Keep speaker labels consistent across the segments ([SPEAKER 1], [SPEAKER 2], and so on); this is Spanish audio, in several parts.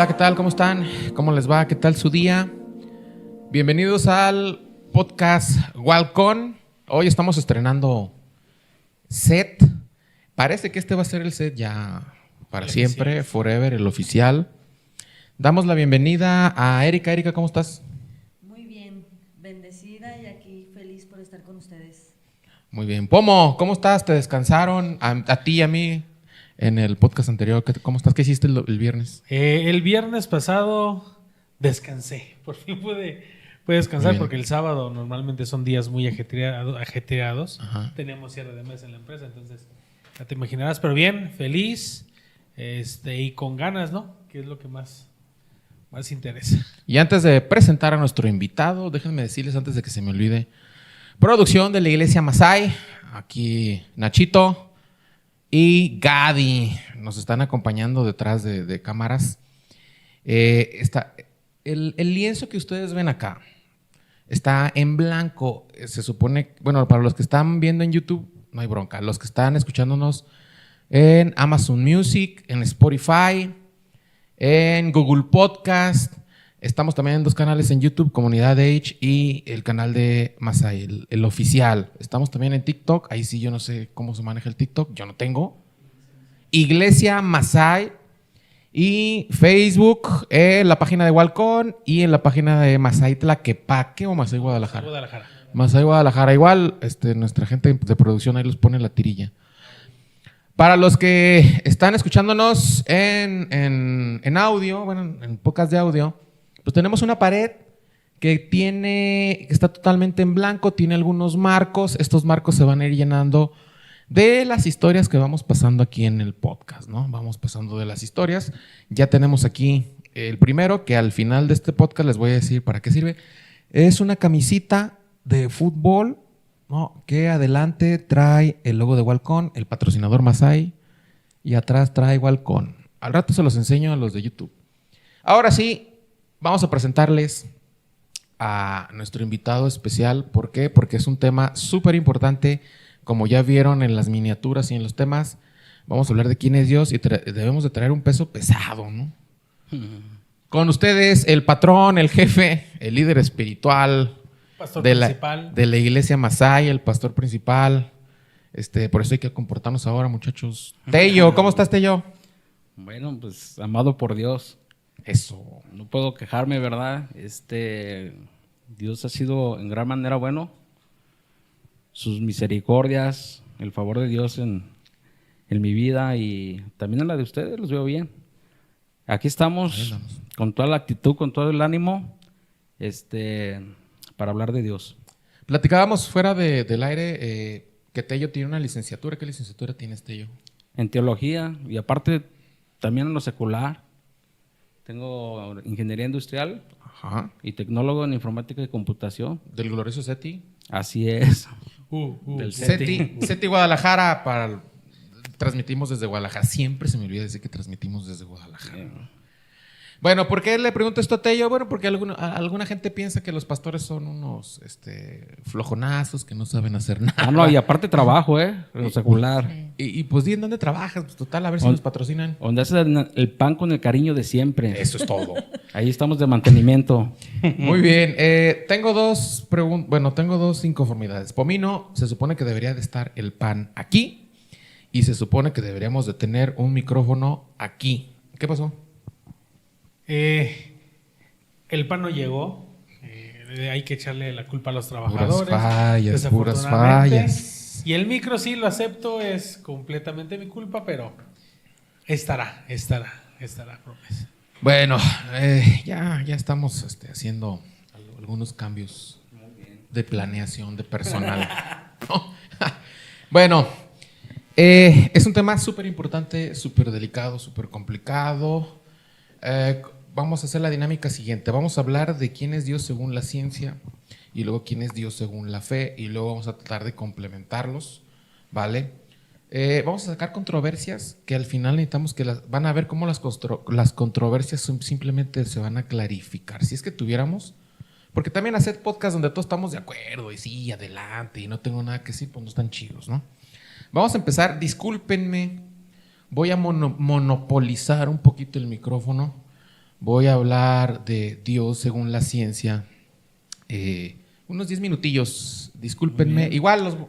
[SPEAKER 1] Hola, ¿qué tal? ¿Cómo están? ¿Cómo les va? ¿Qué tal su día? Bienvenidos al podcast Walcon. Hoy estamos estrenando set. Parece que este va a ser el set ya para siempre, forever, el oficial. Damos la bienvenida a Erika. Erika, ¿cómo estás?
[SPEAKER 2] Muy bien, bendecida y aquí feliz por estar con ustedes.
[SPEAKER 1] Muy bien. Pomo, ¿cómo estás? ¿Te descansaron? A ti y a mí en el podcast anterior. ¿Cómo estás? ¿Qué hiciste el viernes?
[SPEAKER 3] El viernes pasado descansé. Por fin pude descansar porque el sábado normalmente son días muy ajetreados.
[SPEAKER 1] Ajá.
[SPEAKER 3] Teníamos cierre de mes en la empresa, entonces ya te imaginarás. Pero bien, feliz y con ganas, ¿no? Que es lo que más interesa.
[SPEAKER 1] Y antes de presentar a nuestro invitado, déjenme decirles antes de que se me olvide, producción de la iglesia Masai, aquí Nachito y Gadi nos están acompañando detrás de cámaras. El lienzo que ustedes ven acá está en blanco. Se supone, bueno, para los que están viendo en YouTube, no hay bronca. Los que están escuchándonos en Amazon Music, en Spotify, en Google Podcast. Estamos también en 2 canales en YouTube, Comunidad Age y el canal de Masai, el oficial. Estamos también en TikTok. Ahí sí yo no sé cómo se maneja el TikTok. Yo no tengo. Iglesia Masai. Y Facebook, la página de Walcon y en la página de Masai Tlaquepaque o Masai Guadalajara. Masai Guadalajara. Igual nuestra gente de producción ahí los pone la tirilla. Para los que están escuchándonos en audio, bueno, en podcast de audio, pues tenemos una pared que está totalmente en blanco, tiene algunos marcos. Estos marcos se van a ir llenando de las historias que vamos pasando aquí en el podcast, ¿no? Vamos pasando de las historias. Ya tenemos aquí el primero, que al final de este podcast les voy a decir para qué sirve. Es una camisita de fútbol, ¿no? Que adelante trae el logo de Walcon, el patrocinador Masai, y atrás trae Walcon. Al rato se los enseño a los de YouTube. Ahora sí, vamos a presentarles a nuestro invitado especial. ¿Por qué? Porque es un tema súper importante. Como ya vieron en las miniaturas y en los temas, vamos a hablar de quién es Dios y debemos de traer un peso pesado, ¿no? Con ustedes, el patrón, el jefe, el líder espiritual de la iglesia Masai, el pastor principal. Por eso hay que comportarnos ahora, muchachos. Tello, ¿cómo estás, Tello?
[SPEAKER 4] Bueno, pues amado por Dios.
[SPEAKER 1] Eso.
[SPEAKER 4] No puedo quejarme, ¿verdad? Dios ha sido en gran manera bueno. Sus misericordias, el favor de Dios en mi vida y también en la de ustedes, los veo bien. Aquí estamos con toda la actitud, con todo el ánimo, para hablar de Dios.
[SPEAKER 1] Platicábamos fuera del aire que Tello tiene una licenciatura. ¿Qué licenciatura tienes, Tello?
[SPEAKER 4] En teología y aparte también en lo secular. Tengo ingeniería industrial.
[SPEAKER 1] Ajá.
[SPEAKER 4] Y tecnólogo en informática y computación.
[SPEAKER 1] ¿Del glorioso SETI?
[SPEAKER 4] Así es.
[SPEAKER 1] Del SETI Guadalajara. Transmitimos desde Guadalajara. Siempre se me olvida decir que transmitimos desde Guadalajara. Bueno, ¿por qué le pregunto esto a Tello? Bueno, porque alguna gente piensa que los pastores son unos flojonazos que no saben hacer nada.
[SPEAKER 4] No, y aparte trabajo, lo secular.
[SPEAKER 1] Y pues, ¿en dónde trabajas? Pues total, a ver si nos patrocinan.
[SPEAKER 4] Donde haces el pan con el cariño de siempre.
[SPEAKER 1] Eso es todo.
[SPEAKER 4] Ahí estamos de mantenimiento.
[SPEAKER 1] Muy bien. Tengo dos inconformidades. Pomino, se supone que debería de estar el pan aquí y se supone que deberíamos de tener un micrófono aquí. ¿Qué pasó?
[SPEAKER 3] El pan no llegó. Hay que echarle la culpa a los trabajadores.
[SPEAKER 1] Puras fallas.
[SPEAKER 3] Y el micro sí lo acepto, es completamente mi culpa, pero estará, promesa.
[SPEAKER 1] Bueno, ya estamos haciendo algunos cambios de planeación de personal. Bueno, es un tema súper importante, súper delicado, súper complicado. Vamos a hacer la dinámica siguiente. Vamos a hablar de quién es Dios según la ciencia y luego quién es Dios según la fe y luego vamos a tratar de complementarlos, ¿vale? Vamos a sacar controversias que al final necesitamos van a ver cómo las controversias simplemente se van a clarificar. Si es que tuviéramos, porque también hacer podcast donde todos estamos de acuerdo y sí, adelante y no tengo nada que decir, pues no están chidos, ¿no? Vamos a empezar, discúlpenme, voy a monopolizar un poquito el micrófono. voy a hablar de Dios según la ciencia. Unos 10 minutillos, discúlpenme. Igual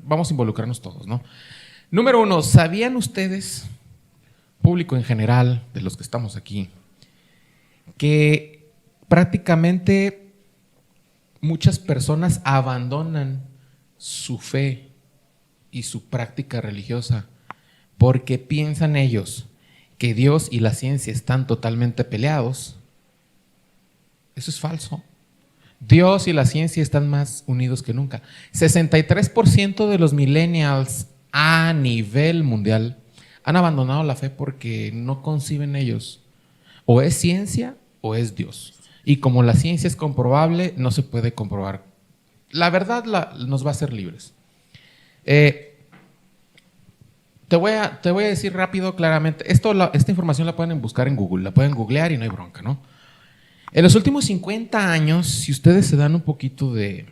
[SPEAKER 1] vamos a involucrarnos todos, ¿no? Número 1, ¿sabían ustedes, público en general, de los que estamos aquí, que prácticamente muchas personas abandonan su fe y su práctica religiosa porque piensan ellos que Dios y la ciencia están totalmente peleados? Eso es falso. Dios y la ciencia están más unidos que nunca. 63% de los millennials a nivel mundial han abandonado la fe porque no conciben ellos o es ciencia o es Dios. Y como la ciencia es comprobable, no se puede comprobar. La verdad nos va a hacer libres. Te voy a decir rápido, claramente. Esta información la pueden buscar en Google, la pueden googlear y no hay bronca, ¿no? En los últimos 50 años, si ustedes se dan un poquito de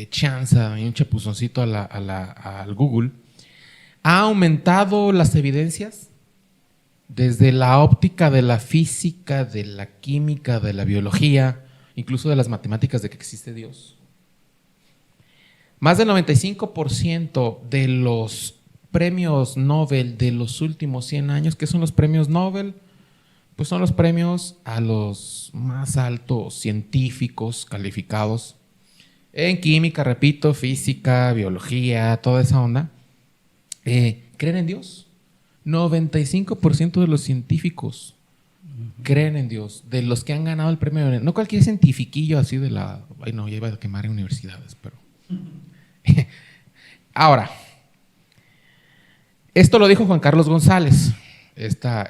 [SPEAKER 1] chanza y un chapuzoncito al Google, ha aumentado las evidencias desde la óptica de la física, de la química, de la biología, incluso de las matemáticas de que existe Dios. Más del 95% de los premios Nobel de los últimos 100 años, ¿qué son los premios Nobel? Pues son los premios a los más altos científicos calificados en química, repito, física, biología, toda esa onda. ¿Creen en Dios? 95% de los científicos creen en Dios, de los que han ganado el premio. No cualquier cientifiquillo así de la... Ay, no, ya iba a quemar en universidades, pero... Ahora, esto lo dijo Juan Carlos González, esta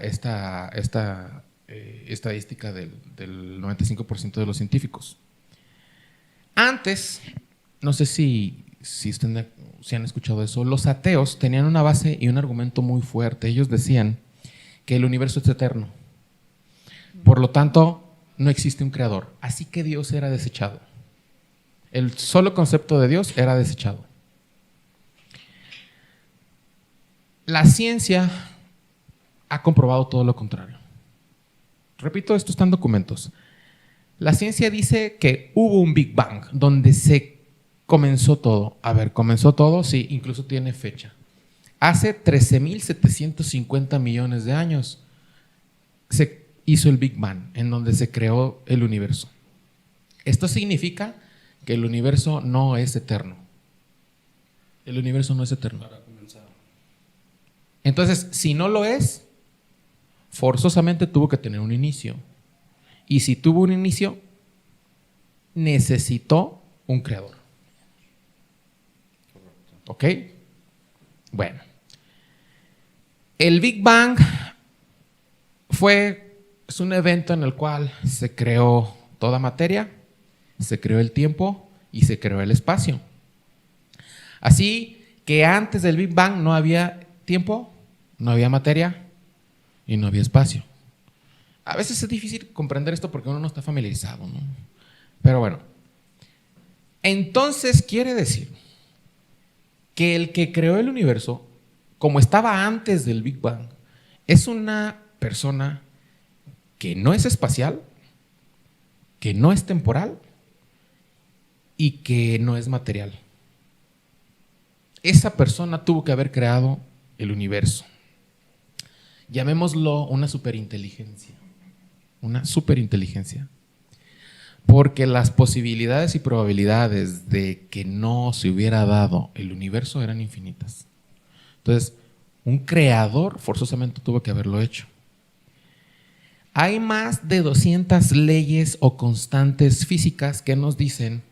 [SPEAKER 1] estadística del 95% de los científicos. Antes, no sé si han escuchado eso, los ateos tenían una base y un argumento muy fuerte. Ellos decían que el universo es eterno. Por lo tanto, no existe un creador. Así que Dios era desechado. El solo concepto de Dios era desechado. La ciencia ha comprobado todo lo contrario. Repito, esto está en documentos. La ciencia dice que hubo un Big Bang donde se comenzó todo. A ver, ¿comenzó todo? Sí, incluso tiene fecha. Hace 13.750 millones de años se hizo el Big Bang, en donde se creó el universo. Esto significa que el universo no es eterno. El universo no es eterno.
[SPEAKER 4] Para comenzar.
[SPEAKER 1] Entonces, si no lo es, forzosamente tuvo que tener un inicio. Y si tuvo un inicio, necesitó un creador. ¿Ok? Bueno. El Big Bang es un evento en el cual se creó toda materia, se creó el tiempo y se creó el espacio. Así que antes del Big Bang no había tiempo, no había materia y no había espacio. A veces es difícil comprender esto porque uno no está familiarizado, ¿no? Pero bueno, entonces quiere decir que el que creó el universo, como estaba antes del Big Bang, es una persona que no es espacial, que no es temporal y que no es material. Esa persona tuvo que haber creado el universo. Llamémoslo una superinteligencia. Una superinteligencia. Porque las posibilidades y probabilidades de que no se hubiera dado el universo eran infinitas. Entonces, un creador forzosamente tuvo que haberlo hecho. Hay más de 200 leyes o constantes físicas que nos dicen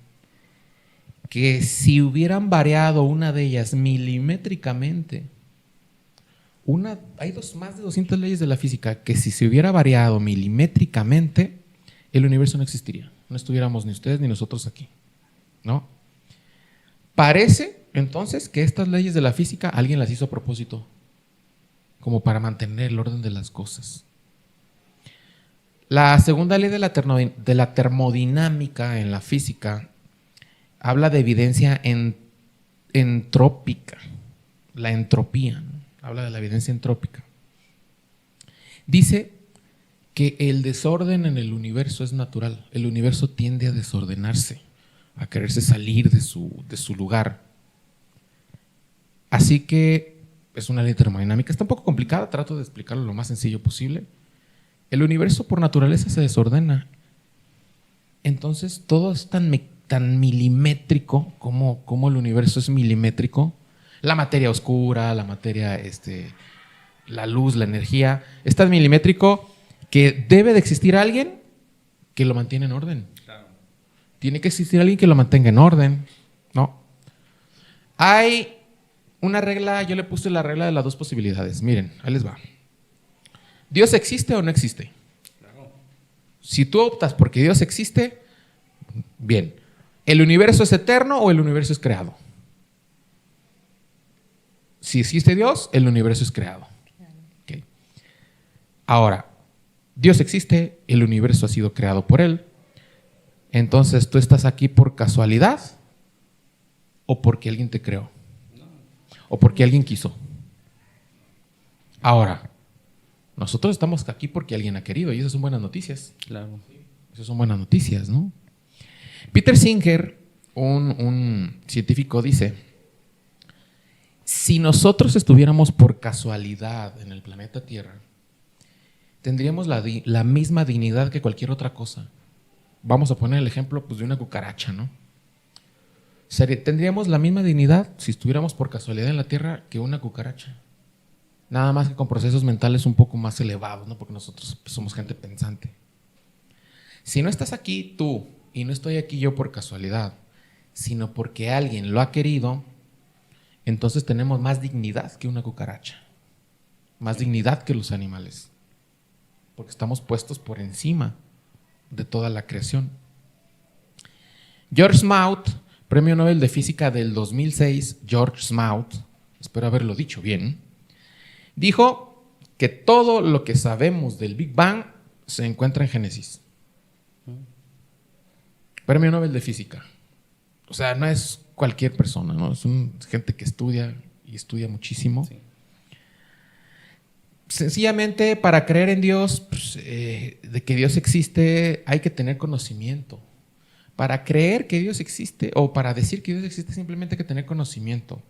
[SPEAKER 1] que si hubieran variado una de ellas milimétricamente, hay más de 200 leyes de la física que si se hubiera variado milimétricamente, el universo no existiría. No estuviéramos ni ustedes ni nosotros aquí, ¿no? Parece entonces que estas leyes de la física alguien las hizo a propósito, como para mantener el orden de las cosas. La segunda ley de la termodinámica en la física habla de evidencia entrópica, la entropía, ¿no? Habla de la evidencia entrópica. Dice que el desorden en el universo es natural. El universo tiende a desordenarse, a quererse salir de su lugar. Así que es una ley termodinámica. Está un poco complicada, trato de explicarlo lo más sencillo posible. El universo por naturaleza se desordena. Entonces todo es tan milimétrico como el universo es milimétrico. La materia oscura, la materia, la luz, la energía, es tan milimétrico que debe de existir alguien que lo mantiene en orden.
[SPEAKER 4] Claro.
[SPEAKER 1] Tiene que existir alguien que lo mantenga en orden, ¿no? Hay una regla, yo le puse la regla de las dos posibilidades. Miren, ahí les va. ¿Dios existe o no existe?
[SPEAKER 4] Claro.
[SPEAKER 1] Si tú optas porque Dios existe, bien. ¿El universo es eterno o el universo es creado? Si existe Dios, el universo es creado. Okay. Ahora, Dios existe, el universo ha sido creado por Él. Entonces, ¿tú estás aquí por casualidad o porque alguien te creó? ¿O porque alguien quiso? Ahora, nosotros estamos aquí porque alguien ha querido y esas son buenas noticias.
[SPEAKER 4] Claro.
[SPEAKER 1] Esas son buenas noticias, ¿no? Peter Singer, un científico, dice: si nosotros estuviéramos por casualidad en el planeta Tierra, tendríamos la misma dignidad que cualquier otra cosa. Vamos a poner el ejemplo pues, de una cucaracha, ¿no? Tendríamos la misma dignidad si estuviéramos por casualidad en la Tierra que una cucaracha. Nada más que con procesos mentales un poco más elevados, ¿no? Porque nosotros pues, somos gente pensante. Si no estás aquí tú y no estoy aquí yo por casualidad, sino porque alguien lo ha querido, entonces tenemos más dignidad que una cucaracha, más dignidad que los animales, porque estamos puestos por encima de toda la creación. George Smout, Premio Nobel de Física del 2006, George Smout, espero haberlo dicho bien, dijo que todo lo que sabemos del Big Bang se encuentra en Génesis. Premio Nobel de Física. O sea, no es cualquier persona, ¿no? Es gente que estudia y estudia muchísimo. Sí. Sencillamente, para creer en Dios, pues, de que Dios existe, hay que tener conocimiento. Para creer que Dios existe, o para decir que Dios existe, simplemente hay que tener conocimiento.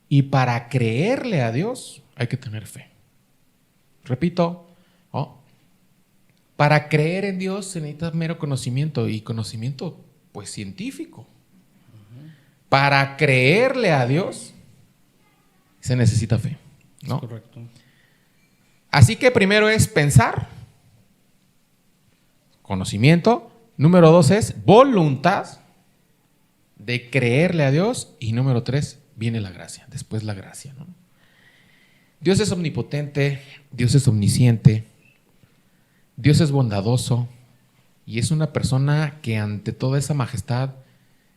[SPEAKER 1] Y para creerle a Dios, hay que tener fe. Repito, ¿no? Para creer en Dios se necesita mero conocimiento, y conocimiento, pues, científico. Para creerle a Dios, se necesita fe, ¿no?
[SPEAKER 4] Es correcto.
[SPEAKER 1] Así que primero es pensar, conocimiento. Número 2 es voluntad de creerle a Dios. Y número 3 viene la gracia, después la gracia, ¿no? Dios es omnipotente, Dios es omnisciente, Dios es bondadoso y es una persona que ante toda esa majestad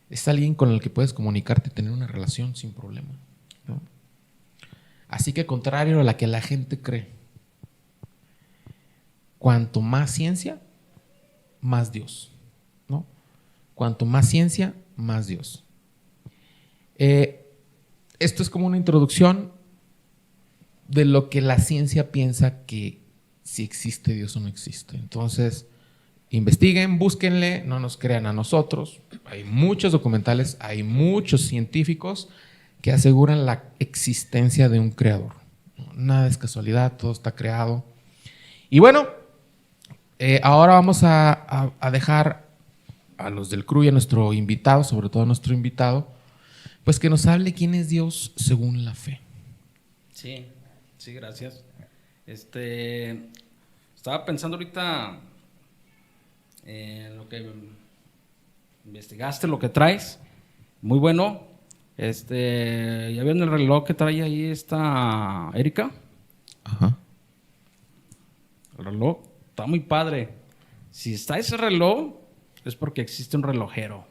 [SPEAKER 1] es alguien con el que puedes comunicarte y tener una relación sin problema, ¿no? Así que contrario a la que la gente cree, cuanto más ciencia, más Dios, ¿no? Cuanto más ciencia, más Dios. Esto es como una introducción de lo que la ciencia piensa que si existe Dios o no existe. Entonces, investiguen, búsquenle, no nos crean a nosotros. Hay muchos documentales, hay muchos científicos que aseguran la existencia de un creador. Nada es casualidad, todo está creado. Y bueno, ahora vamos a dejar a los del crew y a nuestro invitado, sobre todo a nuestro invitado, pues que nos hable quién es Dios según la fe.
[SPEAKER 4] Sí, sí, gracias. Estaba pensando ahorita en lo que investigaste, lo que traes. Muy bueno. ¿Ya vieron el reloj que trae ahí esta Erika?
[SPEAKER 1] Ajá.
[SPEAKER 4] El reloj está muy padre. Si está ese reloj, es porque existe un relojero.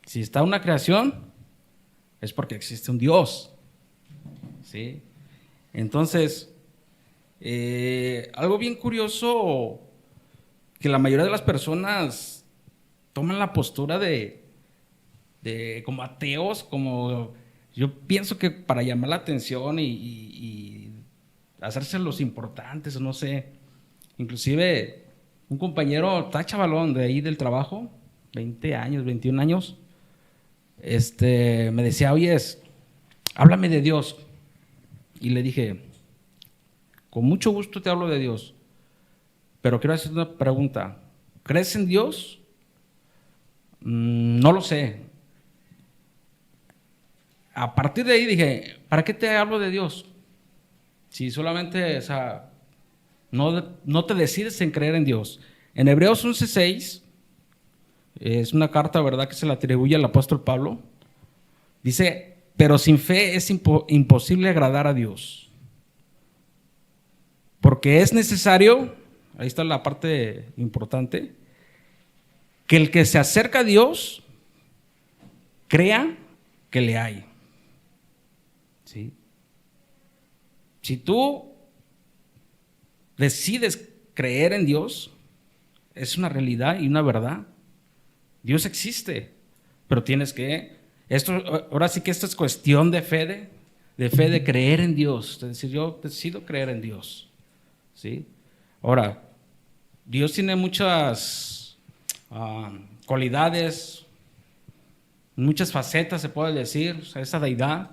[SPEAKER 4] Si está una creación, es porque existe un Dios. ¿Sí? Entonces, algo bien curioso que la mayoría de las personas toman la postura de como ateos, como yo pienso que para llamar la atención y hacerse los importantes, no sé. Inclusive un compañero, está chavalón de ahí del trabajo, 20 años, 21 años, me decía, oye, háblame de Dios. Y le dije, con mucho gusto te hablo de Dios, pero quiero hacer una pregunta. ¿Crees en Dios? No lo sé. A partir de ahí dije, ¿para qué te hablo de Dios? Si solamente, no te decides en creer en Dios. En Hebreos 11:6, es una carta, ¿verdad?, que se le atribuye al apóstol Pablo. Dice, pero sin fe es imposible agradar a Dios. Porque es necesario, ahí está la parte importante, que el que se acerca a Dios crea que le hay. ¿Sí? Si tú decides creer en Dios, es una realidad y una verdad. Dios existe, pero tienes que, ahora sí que esto es cuestión de fe, de creer en Dios. Es decir, yo decido creer en Dios. ¿Sí? Ahora, Dios tiene muchas cualidades, muchas facetas, se puede decir. O sea, esa deidad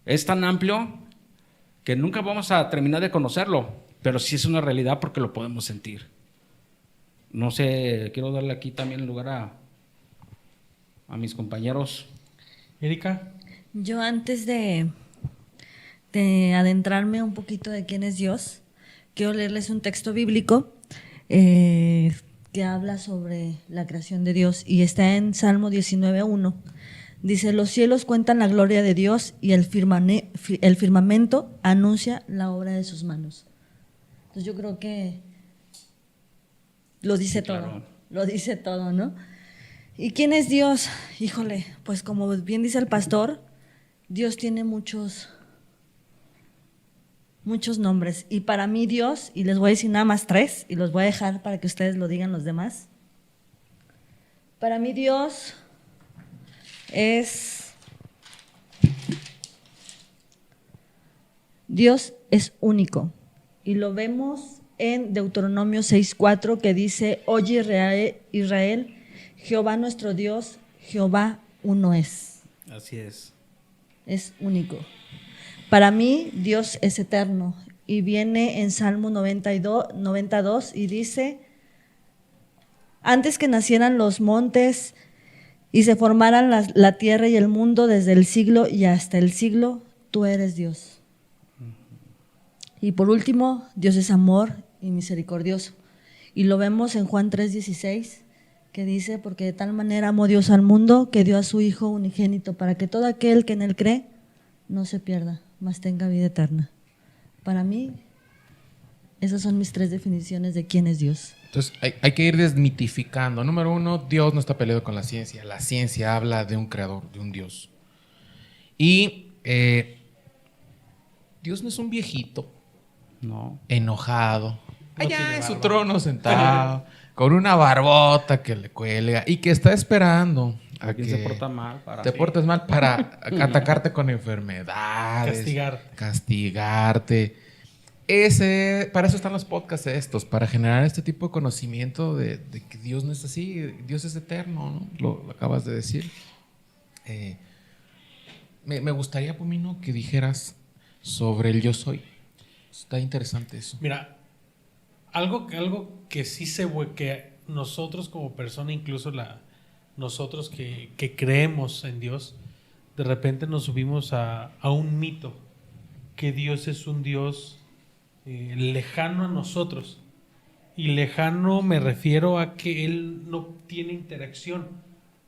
[SPEAKER 4] es tan amplio que nunca vamos a terminar de conocerlo, pero sí es una realidad porque lo podemos sentir. No sé, quiero darle aquí también lugar a mis compañeros.
[SPEAKER 3] Erika.
[SPEAKER 2] Yo antes de adentrarme un poquito de quién es Dios, quiero leerles un texto bíblico que habla sobre la creación de Dios y está en Salmo 19:1. Dice, los cielos cuentan la gloria de Dios y el firmamento anuncia la obra de sus manos. Entonces yo creo que lo dice todo, lo dice todo, ¿no? ¿Y quién es Dios? Híjole, pues como bien dice el pastor, Dios tiene muchos nombres. Y para mí Dios, y les voy a decir nada más 3, y los voy a dejar para que ustedes lo digan los demás. Para mí Dios es único. Y lo vemos en Deuteronomio 6:4 que dice, oye Israel, Jehová nuestro Dios, Jehová uno es.
[SPEAKER 4] Así es.
[SPEAKER 2] Es único. Para mí, Dios es eterno. Y viene en Salmo 92 y dice, antes que nacieran los montes y se formaran la tierra y el mundo, desde el siglo y hasta el siglo, tú eres Dios. Y por último, Dios es amor y misericordioso. Y lo vemos en Juan 3:16, que dice, porque de tal manera amó Dios al mundo, que dio a su Hijo unigénito, para que todo aquel que en él cree no se pierda, mas tenga vida eterna. Para mí, esas son mis 3 definiciones de quién es Dios.
[SPEAKER 1] Entonces, hay que ir desmitificando. Número 1, Dios no está peleado con la ciencia. La ciencia habla de un creador, de un Dios. Y Dios no es un viejito,
[SPEAKER 4] No.
[SPEAKER 1] enojado, allá
[SPEAKER 3] tiene
[SPEAKER 1] en su
[SPEAKER 3] barba.
[SPEAKER 1] trono sentado, con una barbota que le cuelga y que está esperando a
[SPEAKER 4] Alguien
[SPEAKER 1] que
[SPEAKER 4] se porta mal para...
[SPEAKER 1] te portes mal para atacarte con enfermedades, castigarte. Para eso están los podcasts estos, para generar este tipo de conocimiento de que Dios no es así, Dios es eterno, ¿no? Lo acabas de decir. Me gustaría, Pomino, que dijeras sobre el yo soy. Está interesante eso.
[SPEAKER 3] Mira, algo que sí que nosotros como persona, incluso nosotros que creemos en Dios, de repente nos subimos a un mito, que Dios es un Dios lejano a nosotros. Y lejano me refiero a que Él no tiene interacción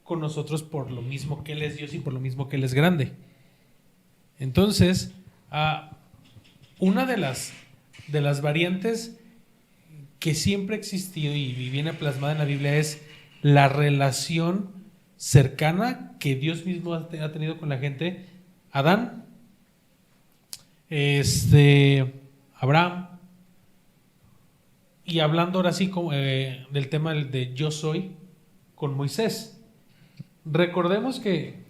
[SPEAKER 3] con nosotros por lo mismo que Él es Dios y por lo mismo que Él es grande. Entonces, una de las variantes que siempre ha existido y viene plasmada en la Biblia es la relación cercana que Dios mismo ha tenido con la gente. Adán, Abraham, y hablando ahora sí como, del tema de yo soy con Moisés. Recordemos que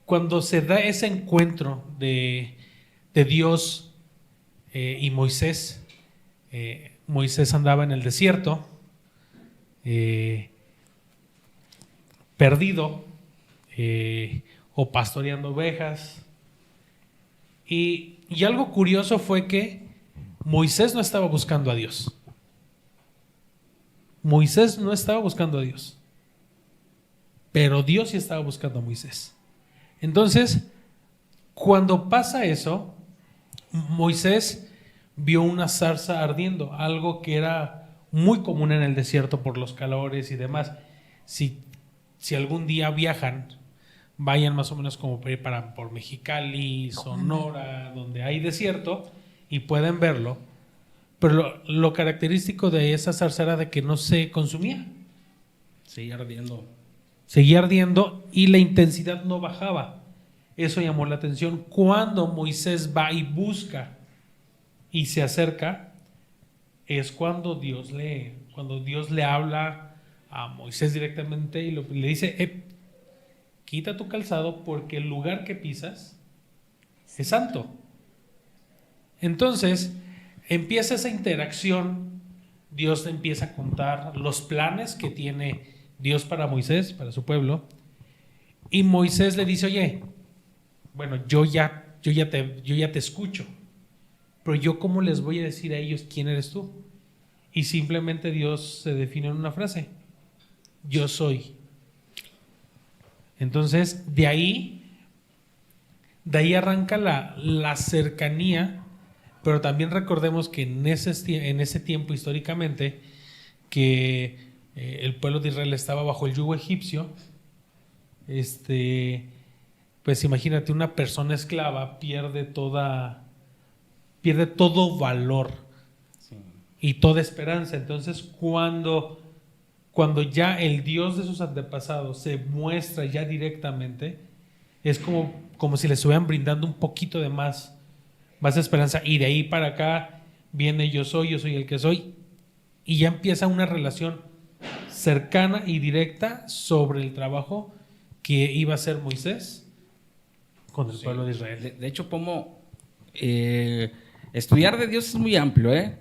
[SPEAKER 3] cuando se da ese encuentro de Dios y Moisés. Moisés andaba en el desierto, perdido, o pastoreando ovejas. Y algo curioso fue que Moisés no estaba buscando a Dios. Moisés no estaba buscando a Dios, pero Dios sí estaba buscando a Moisés. Entonces, cuando pasa eso, Moisés vio una zarza ardiendo, algo que era muy común en el desierto por los calores y demás. Si algún día viajan, vayan más o menos como por Mexicali, Sonora, donde hay desierto, y pueden verlo. Pero lo característico de esa zarza era de que no se consumía.
[SPEAKER 4] Seguía ardiendo.
[SPEAKER 3] Seguía ardiendo y la intensidad no bajaba. Eso llamó la atención. Cuando Moisés va y busca y se acerca, es cuando Dios le habla a Moisés directamente y le dice: quita tu calzado porque el lugar que pisas es santo. Entonces empieza esa interacción. Dios le empieza a contar los planes que tiene Dios para Moisés, para su pueblo, y Moisés le dice: oye, bueno, yo ya te escucho, pero yo ¿cómo les voy a decir a ellos quién eres tú? Y simplemente Dios se define en una frase: yo soy. Entonces de ahí arranca la cercanía. Pero también recordemos que en ese tiempo históricamente que el pueblo de Israel estaba bajo el yugo egipcio, pues imagínate, una persona esclava pierde todo valor, sí, y toda esperanza. Entonces cuando ya el Dios de sus antepasados se muestra ya directamente, es como si le estuvieran brindando un poquito de más esperanza, y de ahí para acá viene yo soy el que soy, y ya empieza una relación cercana y directa sobre el trabajo que iba a hacer Moisés con el pueblo de Israel.
[SPEAKER 4] De hecho, como estudiar de Dios es muy amplio, ¿eh?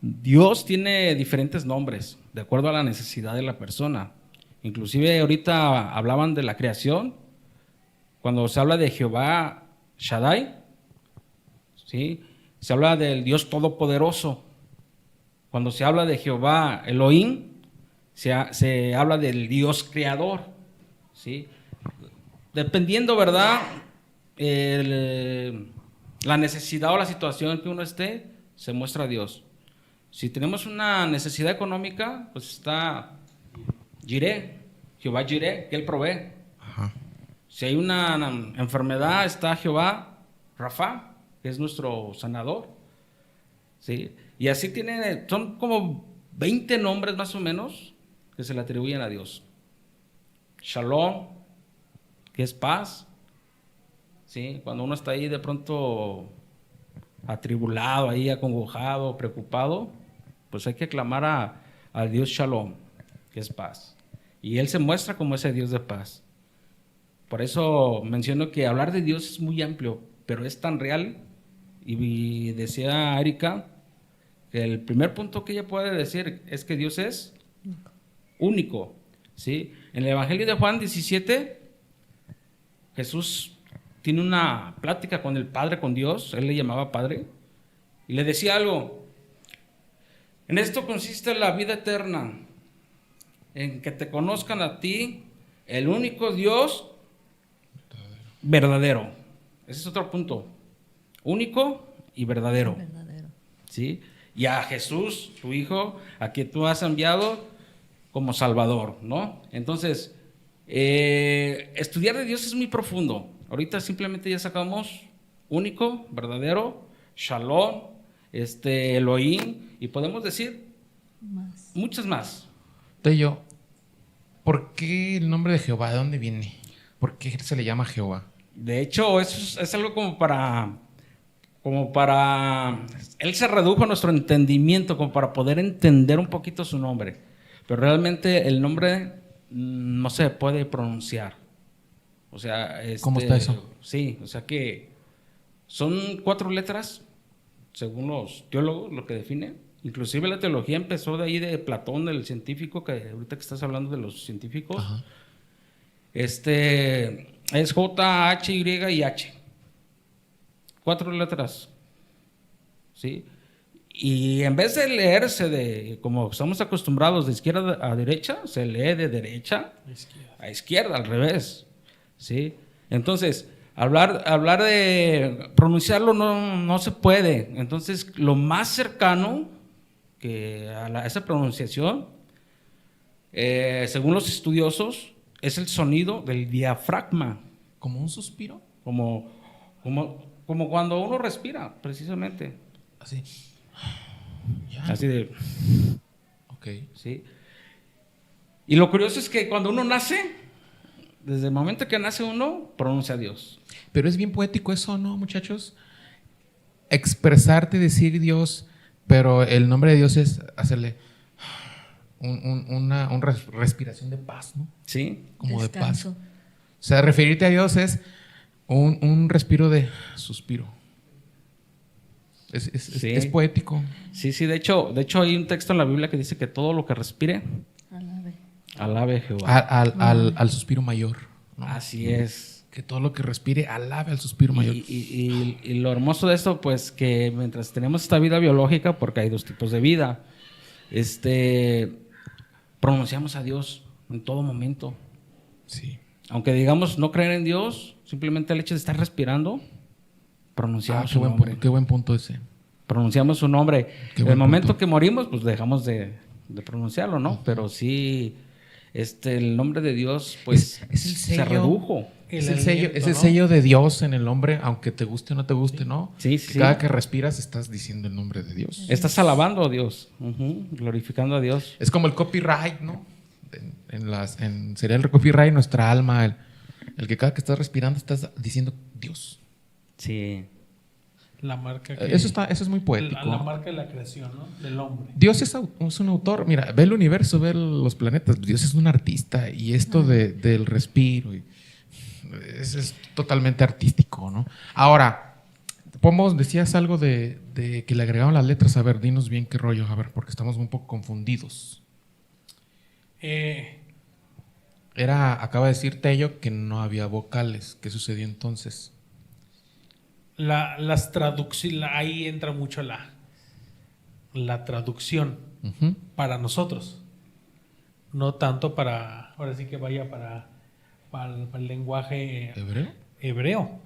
[SPEAKER 4] Dios tiene diferentes nombres de acuerdo a la necesidad de la persona. Inclusive ahorita hablaban de la creación. Cuando se habla de Jehová Shaddai, ¿sí?, se habla del Dios Todopoderoso. Cuando se habla de Jehová Elohim, se habla del Dios Creador, ¿sí? Dependiendo, ¿verdad?, la necesidad o la situación que uno esté, se muestra a Dios. Si tenemos una necesidad económica, pues está Jireh, Jehová Jireh, que Él provee.
[SPEAKER 1] Ajá.
[SPEAKER 4] Si hay una enfermedad, está Jehová Rafa, que es nuestro sanador, ¿sí? Y así son como 20 nombres más o menos que se le atribuyen a Dios. Shalom, que es paz, ¿sí? Cuando uno está ahí de pronto atribulado, ahí acongojado, preocupado, pues hay que clamar al Dios Shalom, que es paz. Y Él se muestra como ese Dios de paz. Por eso menciono que hablar de Dios es muy amplio, pero es tan real. Y decía Erika que el primer punto que ella puede decir es que Dios es único, ¿sí? En el Evangelio de Juan 17, Jesús tiene una plática con el Padre, con Dios. Él le llamaba Padre y le decía algo: en esto consiste la vida eterna, en que te conozcan a ti, el único Dios verdadero. Ese es otro punto: único y verdadero. ¿Sí? Y a Jesús, tu Hijo, a quien tú has enviado como Salvador, ¿no? Entonces, estudiar de Dios es muy profundo. Ahorita simplemente ya sacamos único, verdadero, Shalom, Elohim, y podemos decir muchas más.
[SPEAKER 1] Tello, ¿por qué el nombre de Jehová? ¿De dónde viene? ¿Por qué se le llama Jehová?
[SPEAKER 4] De hecho, eso es algo como para Él se redujo a nuestro entendimiento, como para poder entender un poquito su nombre. Pero realmente el nombre no se puede pronunciar. O sea,
[SPEAKER 1] ¿cómo está eso?
[SPEAKER 4] Sí, o sea que son 4 letras, según los teólogos, lo que define. Inclusive la teología empezó de ahí de Platón, el científico, que ahorita que estás hablando de los científicos.
[SPEAKER 1] Ajá.
[SPEAKER 4] Es J, H, Y y H. 4 letras. ¿Sí? Y en vez de leerse como estamos acostumbrados de izquierda a derecha, se lee de derecha a izquierda, al revés. ¿Sí? Entonces, hablar de pronunciarlo no se puede. Entonces, lo más cercano que a esa pronunciación, según los estudiosos, es el sonido del diafragma.
[SPEAKER 1] ¿Como un suspiro?
[SPEAKER 4] Como cuando uno respira, precisamente.
[SPEAKER 1] Así. Ya.
[SPEAKER 4] Así de...
[SPEAKER 1] Ok.
[SPEAKER 4] ¿sí? Y lo curioso es que cuando uno nace, desde el momento que nace uno, pronuncia a Dios.
[SPEAKER 1] Pero es bien poético eso, ¿no, muchachos? Expresarte, decir Dios, pero el nombre de Dios es hacerle una respiración de paz, ¿no?
[SPEAKER 4] ¿Sí?
[SPEAKER 1] Como
[SPEAKER 2] Descanso.
[SPEAKER 1] de paz. O sea, referirte a Dios es un respiro de suspiro.
[SPEAKER 4] Sí.
[SPEAKER 1] Es poético.
[SPEAKER 4] Sí, de hecho hay un texto en la Biblia que dice que todo lo que respire,
[SPEAKER 2] Alabe.
[SPEAKER 4] alabe a Jehová.
[SPEAKER 1] Al suspiro mayor, ¿no?
[SPEAKER 4] Así es.
[SPEAKER 1] Que todo lo que respire alabe al suspiro mayor.
[SPEAKER 4] Y lo hermoso de esto, pues, que mientras tenemos esta vida biológica, porque hay dos tipos de vida, pronunciamos a Dios en todo momento.
[SPEAKER 1] Sí.
[SPEAKER 4] Aunque digamos no creer en Dios, simplemente el hecho de estar respirando, pronunciamos su nombre.
[SPEAKER 1] Qué buen punto ese.
[SPEAKER 4] Pronunciamos su nombre.
[SPEAKER 1] Qué
[SPEAKER 4] En
[SPEAKER 1] buen
[SPEAKER 4] el momento
[SPEAKER 1] punto.
[SPEAKER 4] que morimos, pues dejamos de pronunciarlo, ¿no? Pero sí, el nombre de Dios, pues,
[SPEAKER 1] Es el
[SPEAKER 4] se
[SPEAKER 1] sello.
[SPEAKER 4] redujo.
[SPEAKER 1] Es
[SPEAKER 3] El
[SPEAKER 1] el sello,
[SPEAKER 3] aliento,
[SPEAKER 1] es el
[SPEAKER 3] ¿no?
[SPEAKER 1] sello de Dios en el hombre, aunque te guste o no te guste, ¿no?
[SPEAKER 4] Sí,
[SPEAKER 1] Que
[SPEAKER 4] sí.
[SPEAKER 1] cada que respiras estás diciendo el nombre de Dios.
[SPEAKER 4] Estás alabando a Dios, glorificando a Dios.
[SPEAKER 1] Es como el copyright, ¿no? Sería el copyright nuestra alma, el que cada que estás respirando estás diciendo Dios.
[SPEAKER 4] Sí.
[SPEAKER 3] La marca que,
[SPEAKER 1] Eso es muy poético.
[SPEAKER 3] la marca de la creación, ¿no? Del hombre.
[SPEAKER 1] Dios es un autor. Mira, ve el universo, ve los planetas. Dios es un artista y esto del respiro es totalmente artístico, ¿no? Ahora, decías algo de que le agregaron las letras. A ver, dinos bien qué rollo, a ver, porque estamos un poco confundidos. Acaba de decir Tello que no había vocales. ¿Qué sucedió entonces?
[SPEAKER 3] Las traducciones, ahí entra mucho la traducción
[SPEAKER 1] Ujú.
[SPEAKER 3] para nosotros. No tanto ahora sí que vaya para el lenguaje
[SPEAKER 1] ¿Hebreo?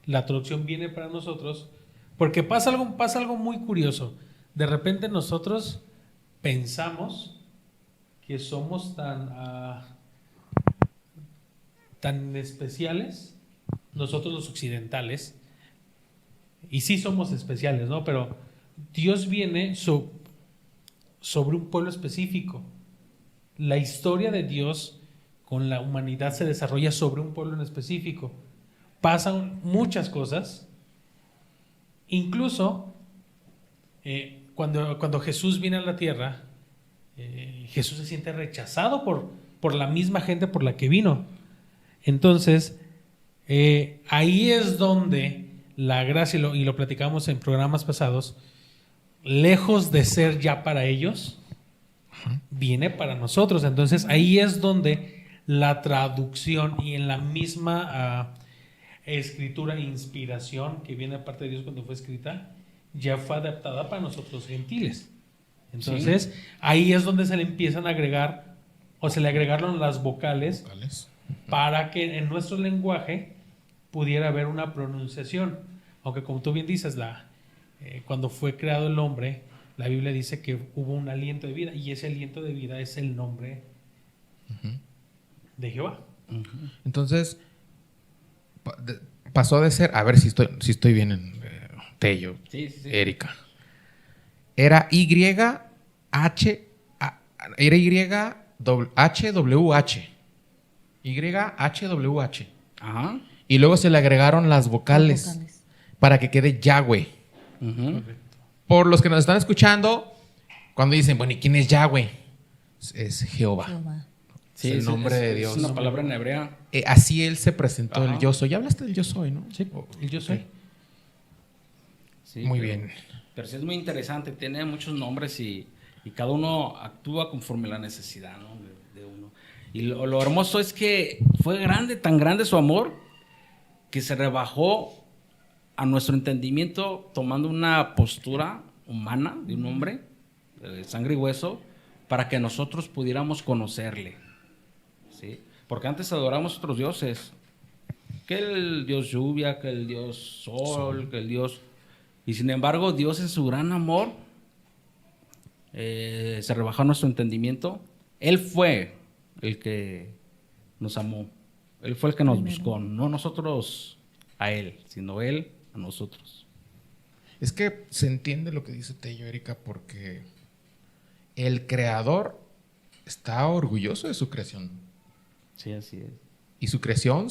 [SPEAKER 3] La traducción viene para nosotros porque pasa algo muy curioso. De repente nosotros pensamos que somos tan especiales, nosotros los occidentales, y sí somos especiales, ¿no? Pero Dios viene sobre un pueblo específico. La historia de Dios con la humanidad se desarrolla sobre un pueblo en específico. Pasan muchas cosas. Incluso cuando Jesús viene a la tierra, Jesús se siente rechazado por la misma gente por la que vino. Entonces, ahí es donde la gracia, y lo platicamos en programas pasados, lejos de ser ya para ellos, viene para nosotros. Entonces, ahí es donde la traducción y en la misma escritura e inspiración que viene de parte de Dios cuando fue escrita, ya fue adaptada para nosotros gentiles. Entonces, sí, ahí es donde se le empiezan a agregar, o se le agregaron las vocales para que en nuestro lenguaje pudiera haber una pronunciación. Aunque como tú bien dices, cuando fue creado el hombre, la Biblia dice que hubo un aliento de vida, y ese aliento de vida es el nombre de Jehová.
[SPEAKER 1] Entonces, pasó de ser, a ver si estoy bien en Tello,
[SPEAKER 4] Sí.
[SPEAKER 1] Erika. Era YHWH. YHWH.
[SPEAKER 4] Ajá.
[SPEAKER 1] Y luego se le agregaron las vocales para que quede Yahweh. Por los que nos están escuchando, cuando dicen, bueno, ¿y quién es Yahweh? Es Jehová.
[SPEAKER 4] Sí,
[SPEAKER 1] es el nombre de Dios.
[SPEAKER 4] Es una palabra en hebrea.
[SPEAKER 1] Así él se presentó,
[SPEAKER 4] Ajá.
[SPEAKER 1] el yo soy. Ya hablaste del yo soy, ¿no?
[SPEAKER 3] Sí, el yo soy.
[SPEAKER 4] Sí,
[SPEAKER 1] Muy
[SPEAKER 4] pero-
[SPEAKER 1] bien.
[SPEAKER 4] Pero sí es muy interesante, tiene muchos nombres y cada uno actúa conforme la necesidad, ¿no? de uno. Y lo hermoso es que fue grande, tan grande su amor, que se rebajó a nuestro entendimiento tomando una postura humana de un hombre, de sangre y hueso, para que nosotros pudiéramos conocerle, ¿sí? Porque antes adoramos otros dioses, que el dios lluvia, que el dios sol, que el dios... Y sin embargo, Dios en su gran amor se rebajó a nuestro entendimiento. Él fue el que nos amó. Él fue el que nos
[SPEAKER 2] Primero.
[SPEAKER 4] buscó. No nosotros a Él, sino Él a nosotros.
[SPEAKER 1] Es que se entiende lo que dice Tello, Erika, porque el creador está orgulloso de su creación.
[SPEAKER 4] Sí, así es.
[SPEAKER 1] Y su creación,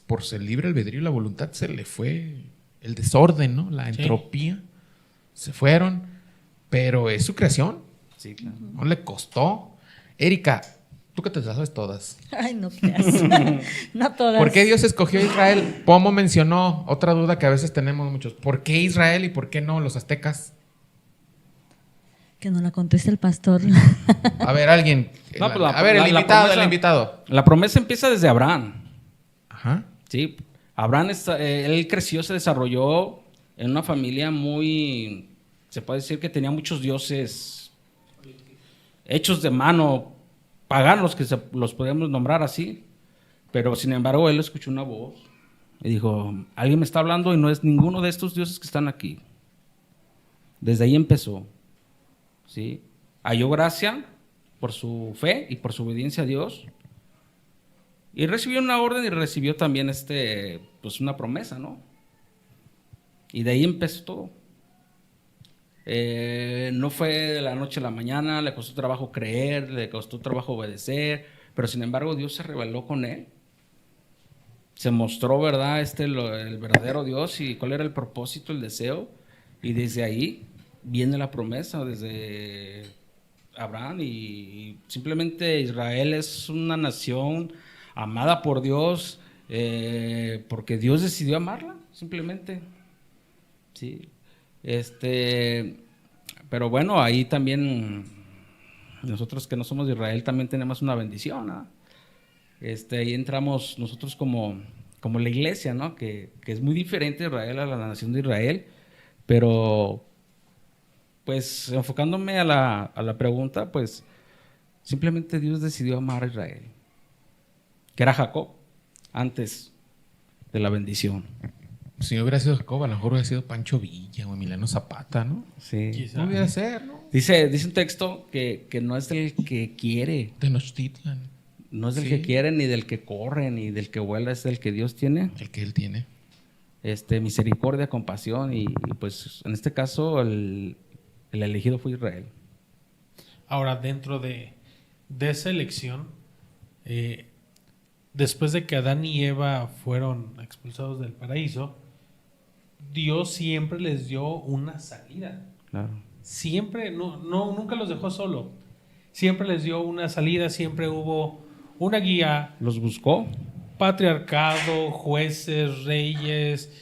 [SPEAKER 1] por ser libre albedrío y la voluntad, se le fue el desorden, ¿no? La
[SPEAKER 3] Sí.
[SPEAKER 1] entropía. Se fueron, pero es su creación.
[SPEAKER 4] Sí, claro.
[SPEAKER 1] No le costó. Erika, tú que te las sabes todas.
[SPEAKER 2] Ay, no creas. No todas.
[SPEAKER 1] ¿Por qué Dios escogió a Israel? Pomo mencionó otra duda que a veces tenemos muchos. ¿Por qué Israel y por qué no los aztecas?
[SPEAKER 2] Que no la conteste el pastor.
[SPEAKER 1] A ver, alguien.
[SPEAKER 4] No, pues
[SPEAKER 1] a ver, el
[SPEAKER 4] promesa-
[SPEAKER 1] invitado.
[SPEAKER 4] La promesa empieza desde Abraham.
[SPEAKER 1] Ajá.
[SPEAKER 4] Sí, Abraham, él creció, se desarrolló en una familia muy, se puede decir que tenía muchos dioses hechos de mano, paganos, que los podemos nombrar así, pero sin embargo él escuchó una voz y dijo, alguien me está hablando y no es ninguno de estos dioses que están aquí. Desde ahí empezó, ¿sí? Halló gracia por su fe y por su obediencia a Dios. Y recibió una orden y recibió también pues una promesa, ¿no? Y de ahí empezó todo. No fue de la noche a la mañana, le costó trabajo creer, le costó trabajo obedecer, pero sin embargo Dios se reveló con él. Se mostró, ¿verdad? El verdadero Dios y cuál era el propósito, el deseo. Y desde ahí viene la promesa, desde Abraham. Y simplemente Israel es una nación amada por Dios, porque Dios decidió amarla, simplemente. Sí. Pero bueno, ahí también nosotros que no somos de Israel también tenemos una bendición, ¿no? Ahí entramos nosotros como la iglesia, ¿no? Que es muy diferente de Israel a la nación de Israel, pero pues enfocándome a la pregunta, pues simplemente Dios decidió amar a Israel, que era Jacob, antes de la bendición.
[SPEAKER 1] Si no hubiera sido Jacob, a lo mejor hubiera sido Pancho Villa o Emiliano Zapata, ¿no?
[SPEAKER 4] Sí.
[SPEAKER 3] Quizá.
[SPEAKER 1] No hubiera ser, ¿no?
[SPEAKER 4] Dice un texto que no es del que quiere,
[SPEAKER 1] Tenochtitlan,
[SPEAKER 4] no es del
[SPEAKER 1] Sí.
[SPEAKER 4] que quiere, ni del que corre, ni del que vuela, es del que Dios tiene.
[SPEAKER 1] el que él tiene.
[SPEAKER 4] Misericordia, compasión, y pues en este caso el elegido fue Israel.
[SPEAKER 3] Ahora, dentro de esa elección, después de que Adán y Eva fueron expulsados del paraíso, Dios siempre les dio una salida.
[SPEAKER 4] Claro.
[SPEAKER 3] Siempre, nunca los dejó solo. Siempre les dio una salida, siempre hubo una guía,
[SPEAKER 4] Los buscó.
[SPEAKER 3] patriarcado, jueces, reyes,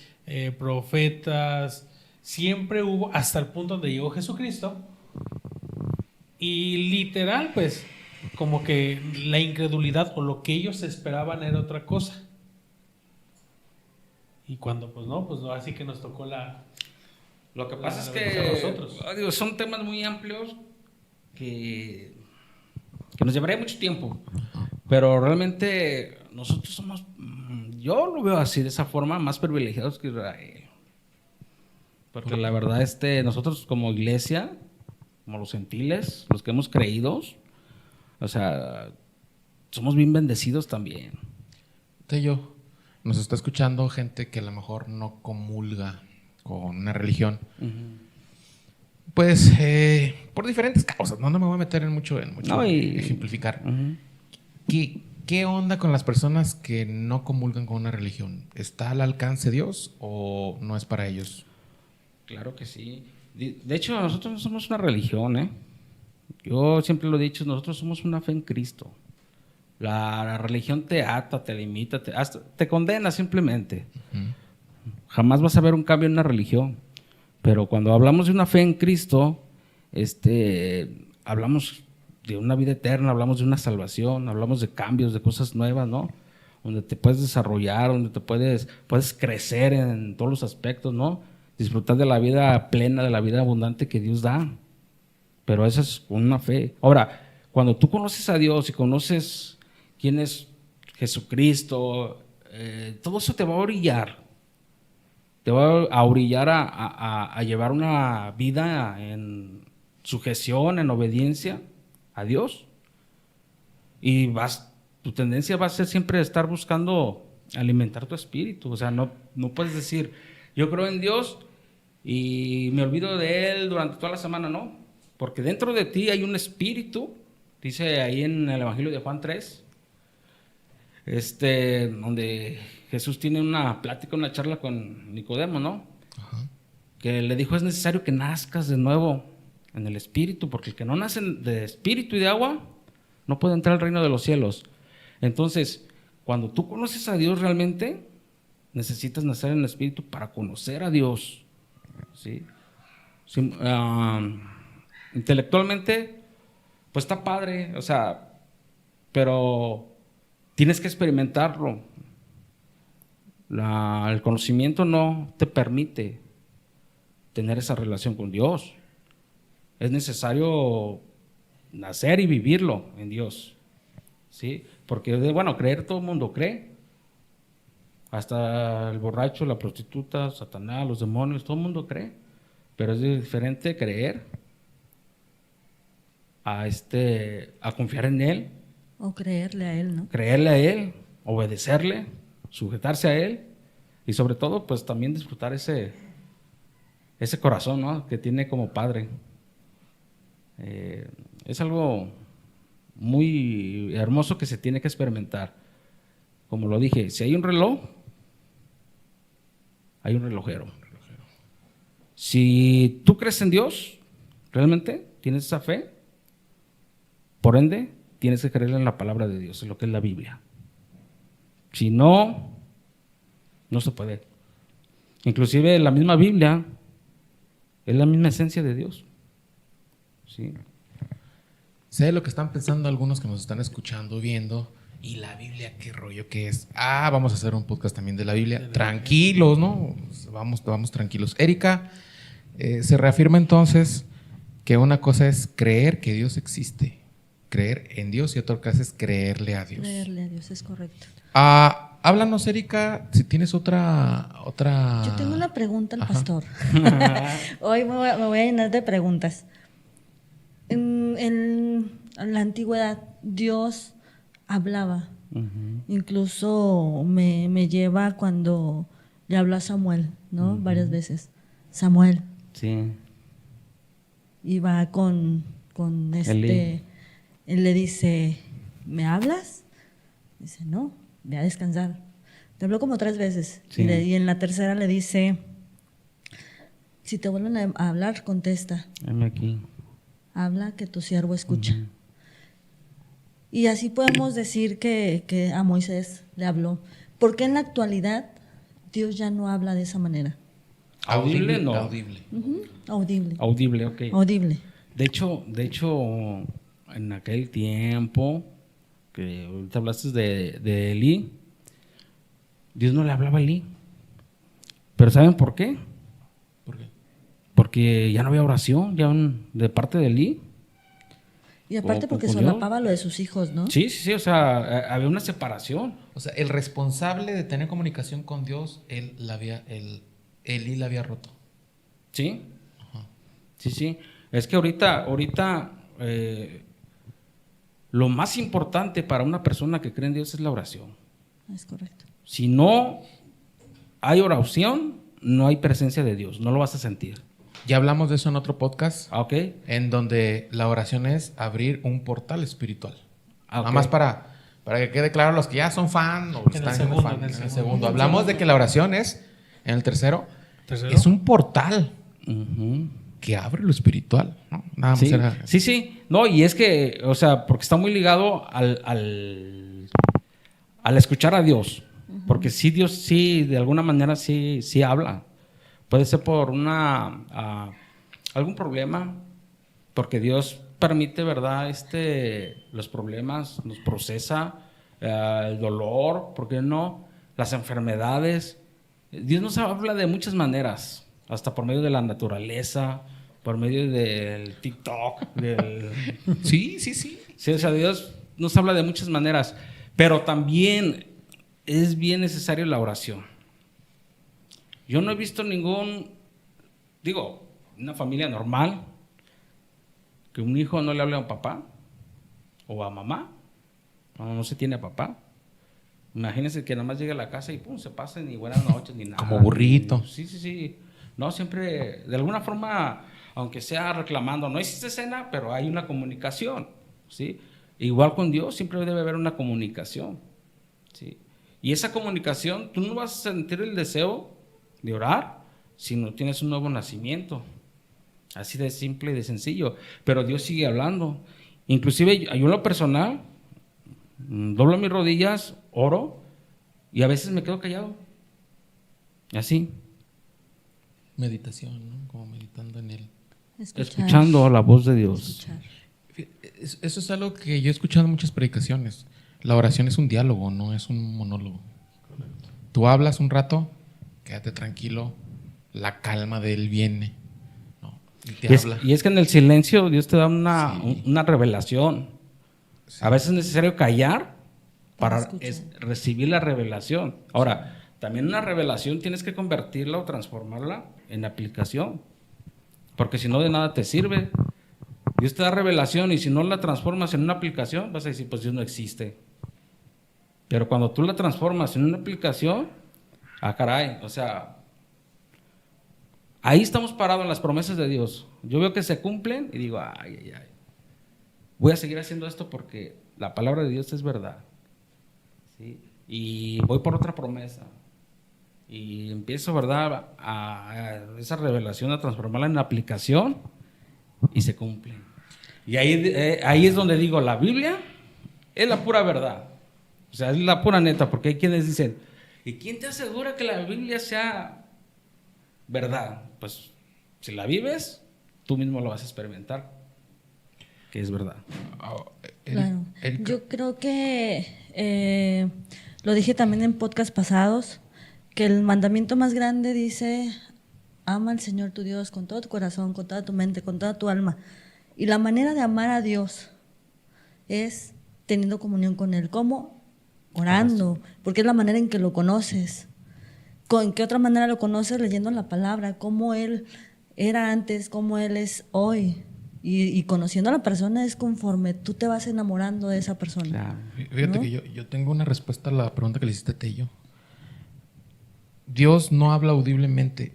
[SPEAKER 3] profetas. Siempre hubo, hasta el punto donde llegó Jesucristo. Y literal, pues, como que la incredulidad o lo que ellos esperaban era otra cosa. Y cuando, pues no, así que nos tocó
[SPEAKER 4] Lo que
[SPEAKER 3] La-
[SPEAKER 4] pasa es
[SPEAKER 3] la
[SPEAKER 4] que
[SPEAKER 3] bendición a nosotros.
[SPEAKER 4] digo, son temas muy amplios que nos llevaría mucho tiempo, pero realmente nosotros somos, yo lo veo así, de esa forma, más privilegiados que Israel. Porque la verdad, nosotros como iglesia, como los gentiles, los que hemos creído, o sea, somos bien bendecidos también.
[SPEAKER 1] Tello, nos está escuchando gente que a lo mejor no comulga con una religión. Pues por diferentes causas, no me voy a meter en mucho
[SPEAKER 4] No, y-
[SPEAKER 1] ejemplificar.
[SPEAKER 4] Ujú.
[SPEAKER 1] ¿Qué onda con las personas que no comulgan con una religión? ¿Está al alcance de Dios o no es para ellos?
[SPEAKER 4] Claro que sí. De hecho, nosotros no somos una religión, ¿eh? Yo siempre lo he dicho, nosotros somos una fe en Cristo. La religión te ata, te limita, te condena simplemente. Jamás vas a ver un cambio en una religión. Pero cuando hablamos de una fe en Cristo, hablamos de una vida eterna, hablamos de una salvación, hablamos de cambios, de cosas nuevas, ¿no? Donde te puedes desarrollar, donde puedes crecer en todos los aspectos, ¿no? Disfrutar de la vida plena, de la vida abundante que Dios da. Pero esa es una fe. Ahora, cuando tú conoces a Dios y conoces quién es Jesucristo, todo eso te va a orillar. Te va a orillar a llevar una vida en sujeción, en obediencia a Dios. Y tu tendencia va a ser siempre estar buscando alimentar tu espíritu. O sea, no puedes decir, yo creo en Dios y me olvido de Él durante toda la semana, no. Porque dentro de ti hay un espíritu, dice ahí en el Evangelio de Juan 3, donde Jesús tiene una plática, una charla con Nicodemo, ¿no? Ajá. Que le dijo, es necesario que nazcas de nuevo en el espíritu, porque el que no nace de espíritu y de agua no puede entrar al reino de los cielos. Entonces, cuando tú conoces a Dios realmente, necesitas nacer en el espíritu para conocer a Dios, ¿sí? Intelectualmente, pues está padre, o sea, pero tienes que experimentarlo. El conocimiento no te permite tener esa relación con Dios. Es necesario nacer y vivirlo en Dios, ¿sí? Porque, bueno, creer todo el mundo cree. Hasta el borracho, la prostituta, Satanás, los demonios, todo el mundo cree. Pero es diferente creer a confiar en Él.
[SPEAKER 2] O creerle a Él, ¿no?
[SPEAKER 4] Creerle a Él, obedecerle, sujetarse a Él y sobre todo, pues también disfrutar ese corazón, ¿no? Que tiene como padre. Es algo muy hermoso que se tiene que experimentar. Como lo dije, si hay un reloj, hay un relojero. Si tú crees en Dios, realmente tienes esa fe, por ende, tienes que creer en la palabra de Dios, en lo que es la Biblia. Si no, no se puede. Inclusive la misma Biblia es la misma esencia de Dios. ¿Sí?
[SPEAKER 1] Sé lo que están pensando algunos que nos están escuchando, viendo. ¿Y la Biblia qué rollo que es? Vamos a hacer un podcast también de la Biblia. Tranquilos, ¿no? Vamos tranquilos. Erika, se reafirma entonces que una cosa es creer que Dios existe, creer en Dios, y otra cosa es creerle a Dios.
[SPEAKER 2] Creerle a Dios, es correcto.
[SPEAKER 1] Háblanos, Erika, si tienes otra...
[SPEAKER 2] Yo tengo una pregunta al pastor. Hoy me voy a llenar de preguntas. En la antigüedad, Dios hablaba. Uh-huh. Incluso me lleva cuando le habló a Samuel, ¿no? Uh-huh. Varias veces. Samuel.
[SPEAKER 4] Sí.
[SPEAKER 2] Y va con Él le dice, ¿me hablas? Dice, no, ve a descansar. Te habló como 3 veces. Sí. Y en la tercera le dice, si te vuelven a hablar, contesta.
[SPEAKER 4] Heme aquí.
[SPEAKER 2] Habla, que tu siervo escucha. Uh-huh. Y así podemos decir que a Moisés le habló. ¿Por qué en la actualidad Dios ya no habla de esa manera?
[SPEAKER 4] Audible, no.
[SPEAKER 1] Audible.
[SPEAKER 2] Uh-huh. Audible.
[SPEAKER 4] Audible, ok.
[SPEAKER 2] Audible.
[SPEAKER 4] De hecho, en aquel tiempo, que ahorita hablaste de Elí, Dios no le hablaba a Elí. ¿Pero saben por qué?
[SPEAKER 1] ¿Por qué?
[SPEAKER 4] Porque ya no había oración ya de parte de Elí.
[SPEAKER 2] Y aparte porque solapaba lo de sus hijos, ¿no?
[SPEAKER 4] Sí, o sea, había una separación.
[SPEAKER 1] O sea, el responsable de tener comunicación con Dios, Elí la había roto.
[SPEAKER 4] Sí. Ajá. Sí. Es que ahorita lo más importante para una persona que cree en Dios es la oración.
[SPEAKER 2] Es correcto.
[SPEAKER 4] Si no hay oración, no hay presencia de Dios, no lo vas a sentir.
[SPEAKER 1] Ya hablamos de eso en otro podcast.
[SPEAKER 4] Okay.
[SPEAKER 1] En donde la oración es abrir un portal espiritual. Okay. Nada más para que quede claro los que ya son fan o están siendo fan. En el segundo. Hablamos de que la oración es, en el tercero, es un portal que abre lo espiritual, ¿no? Nada más
[SPEAKER 4] sí. No, y es que, o sea, porque está muy ligado al escuchar a Dios. Porque sí, Dios sí, de alguna manera sí habla. Puede ser por algún problema, porque Dios permite, ¿verdad? Los problemas, los procesa, el dolor, ¿por qué no? Las enfermedades. Dios nos habla de muchas maneras, hasta por medio de la naturaleza, por medio del TikTok,
[SPEAKER 1] Sí.
[SPEAKER 4] Sí, o sea, Dios nos habla de muchas maneras, pero también es bien necesario la oración. Yo no he visto una familia normal, que un hijo no le hable a un papá o a mamá, no se tiene a papá. Imagínense que nada más llegue a la casa y pum, se pasen ni buenas noches ni nada.
[SPEAKER 1] Como burrito.
[SPEAKER 4] Sí. No, siempre, de alguna forma, aunque sea reclamando, no hiciste cena, pero hay una comunicación, ¿sí? Igual con Dios siempre debe haber una comunicación, ¿sí? Y esa comunicación, tú no vas a sentir el deseo de orar si no tienes un nuevo nacimiento. Así de simple y de sencillo. Pero Dios sigue hablando. Inclusive yo en lo personal, doblo mis rodillas, oro, y a veces me quedo callado. Así.
[SPEAKER 1] Meditación, ¿no? Como meditando en él.
[SPEAKER 4] Escuchando la voz de Dios.
[SPEAKER 1] Eso es algo que yo he escuchado en muchas predicaciones. La oración es un diálogo, no es un monólogo. Tú hablas un rato, quédate tranquilo, la calma de él viene. ¿No? Y te habla.
[SPEAKER 4] Y es que en el silencio Dios te da una revelación.
[SPEAKER 1] Sí.
[SPEAKER 4] A veces es necesario callar para
[SPEAKER 2] escuchar.
[SPEAKER 4] recibir la revelación. Ahora, también una revelación tienes que convertirla o transformarla en aplicación, porque si no, de nada te sirve. Dios te da revelación y si no la transformas en una aplicación, vas a decir, pues Dios no existe. Pero cuando tú la transformas en una aplicación, caray, o sea, ahí estamos parados en las promesas de Dios. Yo veo que se cumplen y digo, ay, voy a seguir haciendo esto porque la palabra de Dios es verdad, ¿sí? Y voy por otra promesa. Y empiezo, ¿verdad?, a esa revelación a transformarla en aplicación y se cumple. Y ahí es donde digo, la Biblia es la pura verdad. O sea, es la pura neta, porque hay quienes dicen, ¿y quién te asegura que la Biblia sea verdad? Pues si la vives, tú mismo lo vas a experimentar, que es verdad.
[SPEAKER 2] Claro. Yo creo que lo dije también en podcast pasados, que el mandamiento más grande dice, ama al Señor tu Dios con todo tu corazón, con toda tu mente, con toda tu alma. Y la manera de amar a Dios es teniendo comunión con Él. ¿Cómo? Orando, porque es la manera en que lo conoces. ¿En qué otra manera lo conoces? Leyendo la palabra, cómo Él era antes, cómo Él es hoy. Y conociendo a la persona es conforme tú te vas enamorando de esa persona.
[SPEAKER 4] Claro.
[SPEAKER 1] Fíjate,
[SPEAKER 2] ¿no?
[SPEAKER 1] que yo tengo una respuesta a la pregunta que le hiciste a Tello. Dios no habla audiblemente,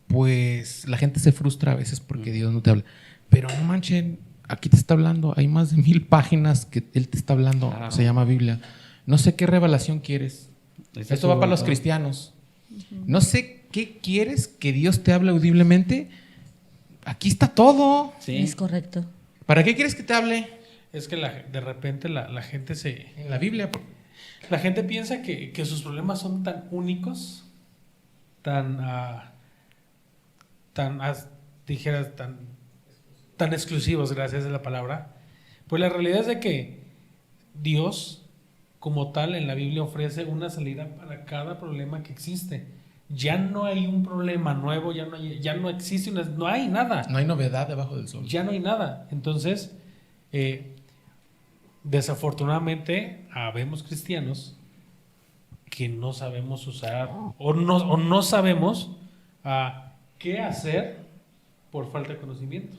[SPEAKER 1] pues la gente se frustra a veces porque Dios no te habla. Pero no manchen, aquí te está hablando, hay más de 1000 páginas que Él te está hablando,
[SPEAKER 4] Claro.
[SPEAKER 1] se llama Biblia. No sé qué revelación quieres.
[SPEAKER 4] Ese
[SPEAKER 1] Esto
[SPEAKER 4] es
[SPEAKER 1] va
[SPEAKER 4] su
[SPEAKER 1] para los
[SPEAKER 4] voluntad.
[SPEAKER 1] cristianos. No sé qué quieres que Dios te hable audiblemente. Aquí está todo.
[SPEAKER 4] Sí.
[SPEAKER 2] Es correcto.
[SPEAKER 1] ¿Para qué quieres que te hable?
[SPEAKER 3] Es que de repente la gente
[SPEAKER 1] En la Biblia.
[SPEAKER 3] la gente piensa que sus problemas son tan únicos, dijeras, tan exclusivos, gracias a la palabra. Pues la realidad es de que Dios, como tal, en la Biblia ofrece una salida para cada problema que existe. Ya no hay un problema nuevo, ya no existe, no hay nada.
[SPEAKER 1] No hay novedad debajo del sol.
[SPEAKER 3] Ya no hay nada. Entonces, desafortunadamente, habemos cristianos que no sabemos usar o no sabemos qué hacer por falta de conocimiento.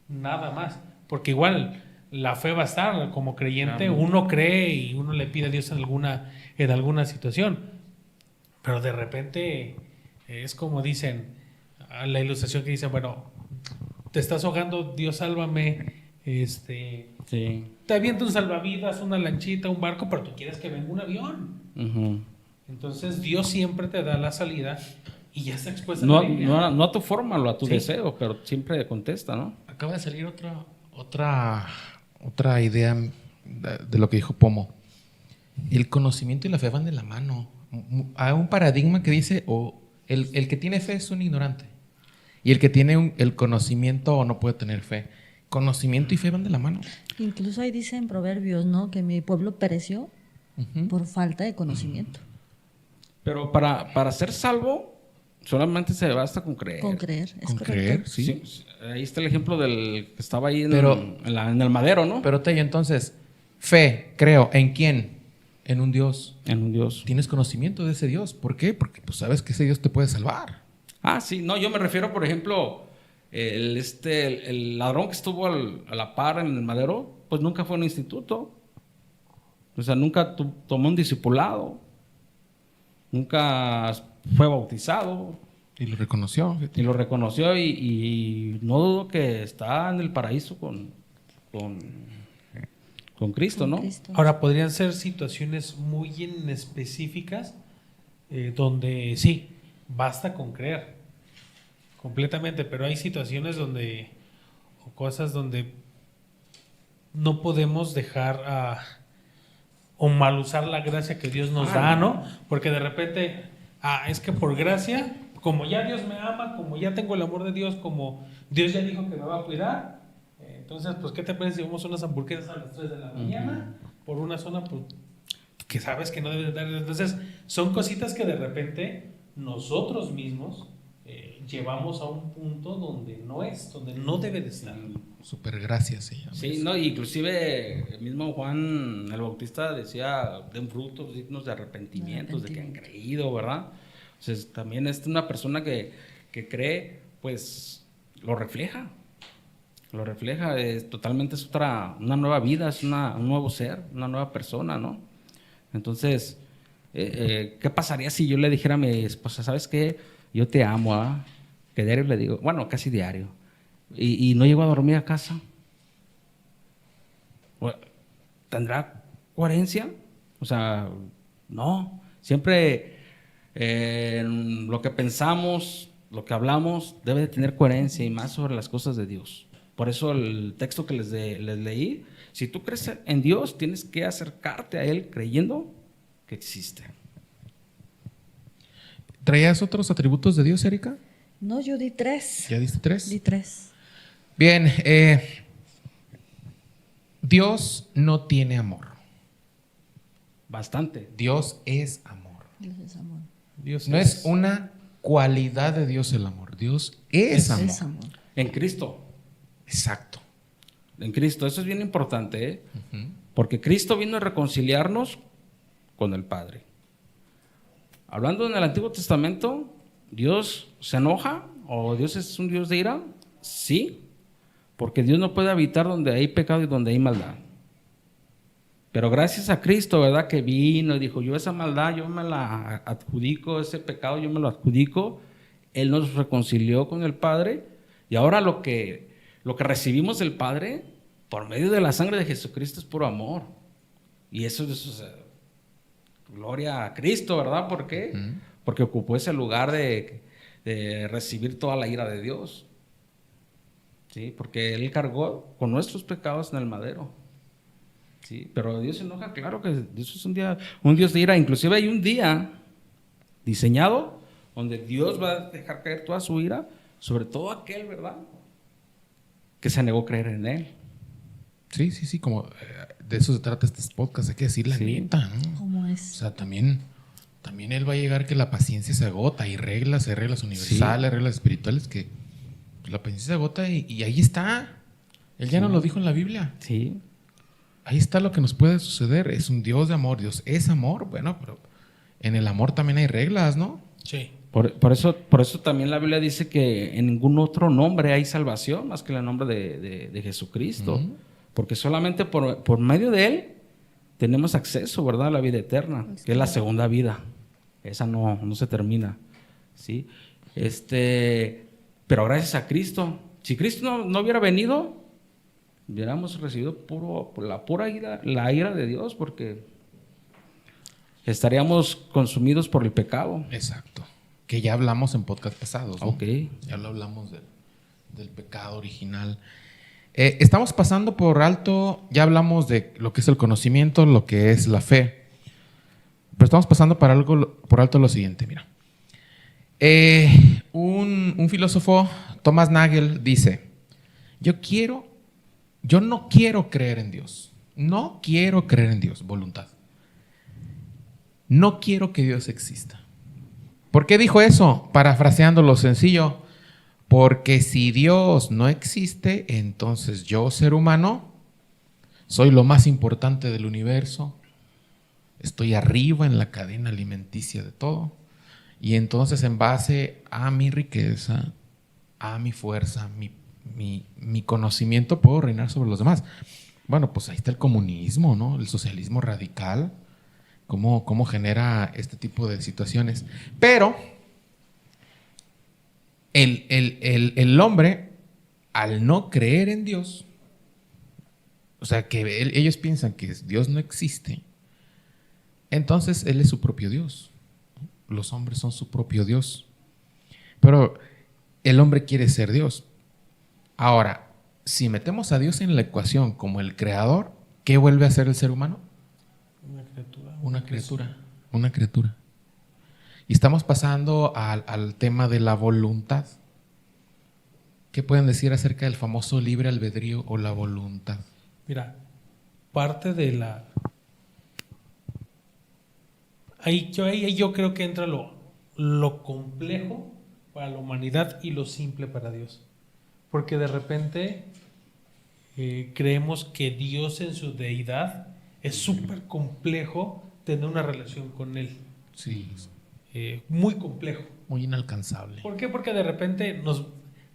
[SPEAKER 3] Nada más. Porque igual la fe va a estar como creyente,
[SPEAKER 4] Claro.
[SPEAKER 3] uno cree y uno le pide a Dios en alguna situación. Pero de repente es como dicen, a la ilustración que dicen, bueno, te estás ahogando, Dios sálvame,
[SPEAKER 4] Sí.
[SPEAKER 3] te avienta un salvavidas, una lanchita, un barco, pero tú quieres que venga un avión.
[SPEAKER 4] Ujú.
[SPEAKER 3] Entonces Dios siempre te da la salida y ya está expuesta
[SPEAKER 4] No,
[SPEAKER 3] en la Biblia.
[SPEAKER 4] no a tu forma, a tu
[SPEAKER 3] Sí.
[SPEAKER 4] deseo, pero siempre contesta, ¿no?
[SPEAKER 1] Acaba de salir otra idea de lo que dijo Pomo. El conocimiento y la fe van de la mano. Hay un paradigma que dice, o El que tiene fe es un ignorante. Y el que tiene el conocimiento no puede tener fe. Conocimiento y fe van de la mano.
[SPEAKER 2] Incluso ahí dice en Proverbios, ¿no? Que mi pueblo pereció por falta de conocimiento.
[SPEAKER 4] Pero para ser salvo, solamente se basta con creer.
[SPEAKER 2] Con creer, es
[SPEAKER 1] Con
[SPEAKER 2] correcto.
[SPEAKER 1] creer, sí.
[SPEAKER 4] Sí, ahí está el ejemplo del que estaba ahí
[SPEAKER 1] Pero-
[SPEAKER 4] en el madero, ¿no?
[SPEAKER 1] Pero Tello, entonces, fe, creo, ¿en quién? En un Dios.
[SPEAKER 4] En un Dios.
[SPEAKER 1] Tienes conocimiento de ese Dios. ¿Por qué? Porque pues sabes que ese Dios te puede salvar.
[SPEAKER 4] Ah, sí, no, yo me refiero, por ejemplo, el ladrón que estuvo a la par en el madero, pues nunca fue a un instituto. O sea, nunca tomó un discipulado. Nunca fue bautizado.
[SPEAKER 1] Y lo reconoció.
[SPEAKER 4] Y lo reconoció y no dudo que está en el paraíso con Cristo,
[SPEAKER 2] Con
[SPEAKER 4] ¿no?
[SPEAKER 2] Cristo.
[SPEAKER 3] Ahora, podrían ser situaciones muy en específicas donde sí, basta con creer completamente, pero hay situaciones donde, o cosas donde no podemos dejar o mal usar la gracia que Dios nos da, ¿no? Porque de repente, es que por gracia, como ya Dios me ama, como ya tengo el amor de Dios, como Dios ya dijo que me va a cuidar, entonces, pues, ¿qué te parece si vamos a unas hamburguesas a las 3 de la mañana por una zona pues, que sabes que no debes dar? Entonces, son cositas que de repente nosotros mismos llevamos a un punto donde no debe de estar.
[SPEAKER 1] Super gracias se llama.
[SPEAKER 4] Sí, no, inclusive el mismo Juan el Bautista decía, den frutos dignos de arrepentimientos, de que han creído, ¿verdad? O sea, también es una persona que cree, pues lo refleja, totalmente es una nueva vida, es un nuevo ser, una nueva persona, ¿no? Entonces, ¿qué pasaría si yo le dijera a mi esposa, ¿sabes qué? Yo te amo, ¿ah? Que diario le digo, bueno, casi diario, y no llego a dormir a casa. ¿Tendrá coherencia? O sea, no. Siempre lo que pensamos, lo que hablamos, debe de tener coherencia y más sobre las cosas de Dios. Por eso el texto que les leí, si tú crees en Dios, tienes que acercarte a Él creyendo que existe.
[SPEAKER 1] ¿Traías otros atributos de Dios, Erika?
[SPEAKER 2] No, yo di 3.
[SPEAKER 1] ¿Ya diste 3?
[SPEAKER 2] Di 3.
[SPEAKER 1] Bien, Dios no tiene amor.
[SPEAKER 4] Bastante.
[SPEAKER 1] Dios es amor.
[SPEAKER 2] Dios es amor.
[SPEAKER 3] Dios
[SPEAKER 1] No es una cualidad de Dios el amor. Dios es amor.
[SPEAKER 2] Es amor.
[SPEAKER 4] En Cristo.
[SPEAKER 1] Exacto.
[SPEAKER 4] En Cristo. Eso es bien importante, ¿eh? Porque Cristo vino a reconciliarnos con el Padre. Hablando en el Antiguo Testamento, ¿Dios se enoja o Dios es un Dios de ira? Sí, porque Dios no puede habitar donde hay pecado y donde hay maldad. Pero gracias a Cristo, ¿verdad? Que vino y dijo, yo esa maldad, yo me la adjudico, ese pecado yo me lo adjudico. Él nos reconcilió con el Padre y ahora lo que recibimos del Padre por medio de la sangre de Jesucristo es puro amor. Y eso es gloria a Cristo, ¿verdad? ¿Por qué? Porque ocupó ese lugar de recibir toda la ira de Dios. ¿Sí? Porque Él cargó con nuestros pecados en el madero. ¿Sí? Pero Dios se enoja, claro que Dios es un Dios de ira. Inclusive hay un día diseñado donde Dios va a dejar caer toda su ira sobre todo aquel, ¿verdad?, que se negó a creer en Él.
[SPEAKER 1] Sí, como de eso se trata este podcast, hay que decir la neta, ¿no?
[SPEAKER 2] ¿Cómo
[SPEAKER 1] O
[SPEAKER 2] es?
[SPEAKER 1] sea, también Él va a llegar que la paciencia se agota, hay reglas universales, reglas espirituales que pues, la paciencia se agota y ahí está. Él ya nos lo dijo en la Biblia.
[SPEAKER 4] Sí.
[SPEAKER 1] Ahí está lo que nos puede suceder. Es un Dios de amor. Dios es amor. Bueno, pero en el amor también hay reglas, ¿no?
[SPEAKER 3] Sí.
[SPEAKER 4] Por eso también la Biblia dice que en ningún otro nombre hay salvación más que en el nombre de Jesucristo. Porque solamente por medio de Él tenemos acceso, ¿verdad?, a la vida eterna, que es la segunda vida. Esa no se termina, ¿sí? Pero gracias a Cristo. Si Cristo no hubiera venido, hubiéramos recibido la ira de Dios, porque estaríamos consumidos por el pecado.
[SPEAKER 1] Exacto. Que ya hablamos en podcast pasados, ¿no?
[SPEAKER 4] Ok.
[SPEAKER 1] Ya lo hablamos del pecado original. Estamos pasando por alto, ya hablamos de lo que es el conocimiento, lo que es la fe. Pero estamos pasando por alto lo siguiente, mira. Un filósofo, Thomas Nagel, dice, yo no quiero creer en Dios. No quiero creer en Dios, voluntad. No quiero que Dios exista. ¿Por qué dijo eso? Parafraseando lo sencillo. Porque si Dios no existe, entonces yo, ser humano, soy lo más importante del universo. Estoy arriba en la cadena alimenticia de todo. Y entonces en base a mi riqueza, a mi fuerza, mi conocimiento, puedo reinar sobre los demás. Bueno, pues ahí está el comunismo, ¿no? El socialismo radical. Cómo genera este tipo de situaciones. Pero el hombre, al no creer en Dios, o sea, que ellos piensan que Dios no existe, entonces Él es su propio Dios. Los hombres son su propio Dios. Pero el hombre quiere ser Dios. Ahora, si metemos a Dios en la ecuación como el creador, ¿qué vuelve a ser el ser humano? Una criatura. Y estamos pasando al tema de la voluntad. ¿Qué pueden decir acerca del famoso libre albedrío o la voluntad?
[SPEAKER 3] Mira, parte de la... Ahí yo creo que entra lo complejo para la humanidad y lo simple para Dios. Porque de repente creemos que Dios en su deidad es súper complejo tener una relación con Él.
[SPEAKER 1] Sí.
[SPEAKER 3] Muy complejo.
[SPEAKER 1] Muy inalcanzable.
[SPEAKER 3] ¿Por qué? Porque de repente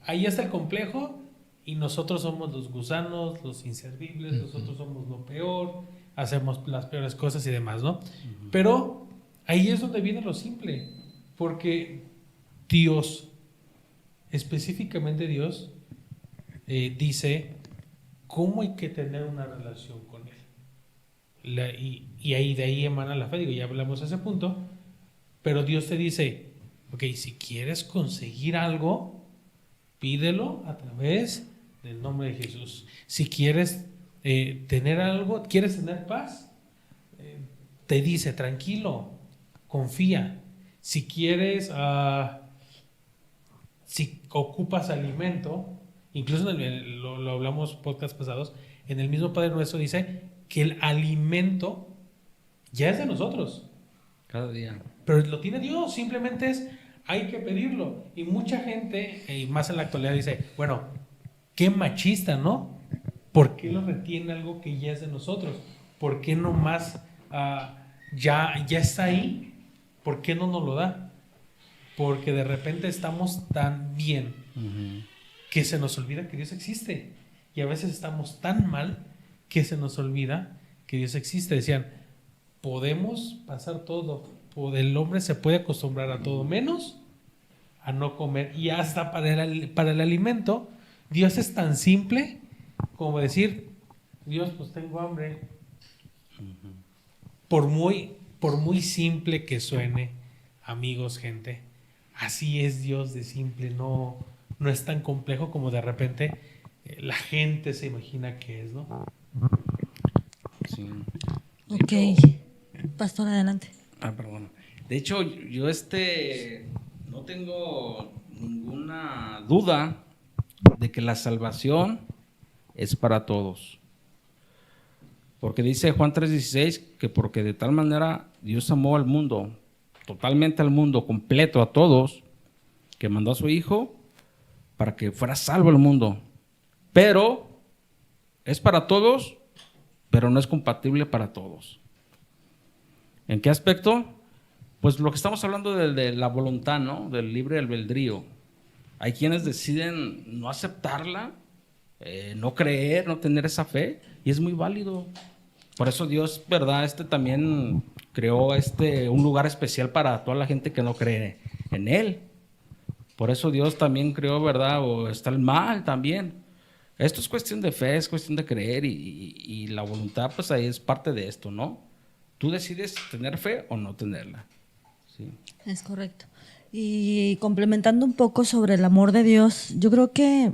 [SPEAKER 3] ahí está el complejo y nosotros somos los gusanos, los inservibles, nosotros somos lo peor, hacemos las peores cosas y demás, ¿no? Pero ahí es donde viene lo simple, porque Dios, específicamente Dios, dice cómo hay que tener una relación con Él. Y ahí de ahí emana la fe, digo, ya hablamos de ese punto, pero Dios te dice, ok, si quieres conseguir algo, pídelo a través del nombre de Jesús. Si quieres tener algo, quieres tener paz, te dice, tranquilo, confía. Si quieres, si ocupas alimento, incluso lo hablamos podcast pasados, en el mismo Padre Nuestro dice que el alimento ya es de nosotros.
[SPEAKER 4] Cada día.
[SPEAKER 3] Pero lo tiene Dios, simplemente hay que pedirlo. Y mucha gente, y más en la actualidad, dice, bueno, qué machista, ¿no? ¿Por qué lo retiene algo que ya es de nosotros? ¿Por qué no más ya está ahí? ¿Por qué no nos lo da? Porque de repente estamos tan bien que se nos olvida que Dios existe. Y a veces estamos tan mal que se nos olvida que Dios existe. Decían, podemos pasar todo. El hombre se puede acostumbrar a todo menos a no comer. Y hasta para el alimento, Dios es tan simple como decir, Dios, pues tengo hambre. Por muy simple que suene, amigos, gente, así es Dios de simple. No es tan complejo como de repente la gente se imagina que es, ¿no?
[SPEAKER 4] Sí.
[SPEAKER 2] Ok. Pastor, adelante.
[SPEAKER 4] Perdón. De hecho, yo no tengo ninguna duda de que la salvación es para todos. Porque dice Juan 3:16 que porque de tal manera Dios amó al mundo, totalmente al mundo, completo, a todos, que mandó a su Hijo para que fuera salvo el mundo. Pero es para todos, pero no es compatible para todos. ¿En qué aspecto? Pues lo que estamos hablando de la voluntad, ¿no? Del libre albedrío. Hay quienes deciden no aceptarla, no creer, no tener esa fe, y es muy válido. Por eso Dios, ¿verdad? También creó un lugar especial para toda la gente que no cree en Él. Por eso Dios también creó, ¿verdad? O está el mal también. Esto es cuestión de fe, es cuestión de creer, y la voluntad, pues ahí es parte de esto, ¿no? Tú decides tener fe o no tenerla. Sí.
[SPEAKER 2] Es correcto. Y complementando un poco sobre el amor de Dios, yo creo que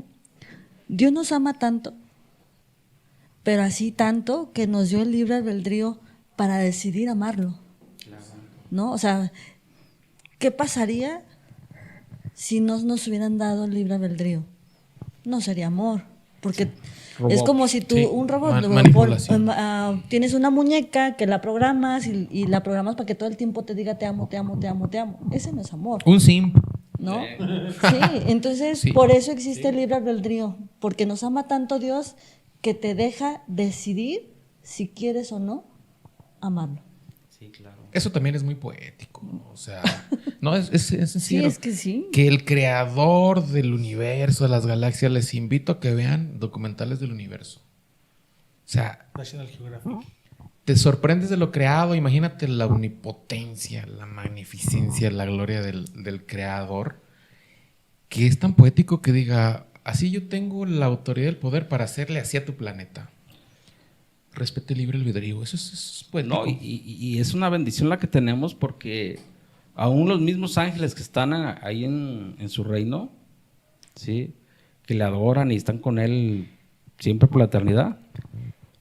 [SPEAKER 2] Dios nos ama tanto, pero así tanto que nos dio el libre albedrío para decidir amarlo. ¿No? O sea, ¿qué pasaría si no nos hubieran dado el libre albedrío? No sería amor, porque
[SPEAKER 4] Robot.
[SPEAKER 2] es como si tú,
[SPEAKER 1] Sí,
[SPEAKER 2] un robot,
[SPEAKER 1] manipulación.
[SPEAKER 2] tienes una muñeca que la programas y la programas para que todo el tiempo te diga te amo, te amo, te amo, te amo. Ese no es amor,
[SPEAKER 1] Un sim.
[SPEAKER 2] ¿no? Sí, entonces
[SPEAKER 1] Sí.
[SPEAKER 2] por eso existe el libre albedrío, porque nos ama tanto Dios que te deja decidir si quieres o no amarlo.
[SPEAKER 4] Sí, claro.
[SPEAKER 1] Eso también es muy poético. O sea, no, es
[SPEAKER 2] Sí,
[SPEAKER 1] sencillo.
[SPEAKER 2] es que sí.
[SPEAKER 1] Que el creador del universo, de las galaxias, les invito a que vean documentales del universo. O sea,
[SPEAKER 3] National Geographic.
[SPEAKER 1] te sorprendes de lo creado. Imagínate la omnipotencia, la magnificencia, la gloria del creador. Que es tan poético que diga, así yo tengo la autoridad y el poder para hacerle así a tu planeta. Respete libre albedrío. Eso es poético.
[SPEAKER 4] No, y es una bendición la que tenemos porque aún los mismos ángeles que están ahí en su reino, ¿sí? Que le adoran y están con él siempre por la eternidad,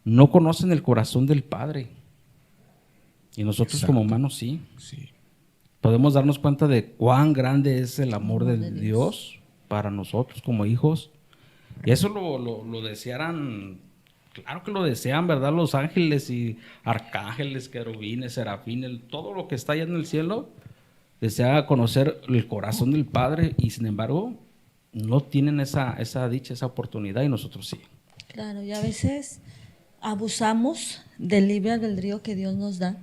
[SPEAKER 4] no conocen el corazón del Padre. Y nosotros
[SPEAKER 1] Exacto.
[SPEAKER 4] como humanos sí.
[SPEAKER 1] Sí.
[SPEAKER 4] Podemos darnos cuenta de cuán grande es el amor de Dios para nosotros como hijos. Y eso lo desearan, claro que lo desean, ¿verdad? Los ángeles y arcángeles, querubines, serafines, todo lo que está allá en el cielo, desea conocer el corazón del Padre y sin embargo no tienen esa dicha, esa oportunidad y nosotros sí.
[SPEAKER 2] Claro, y a veces abusamos del libre albedrío que Dios nos da.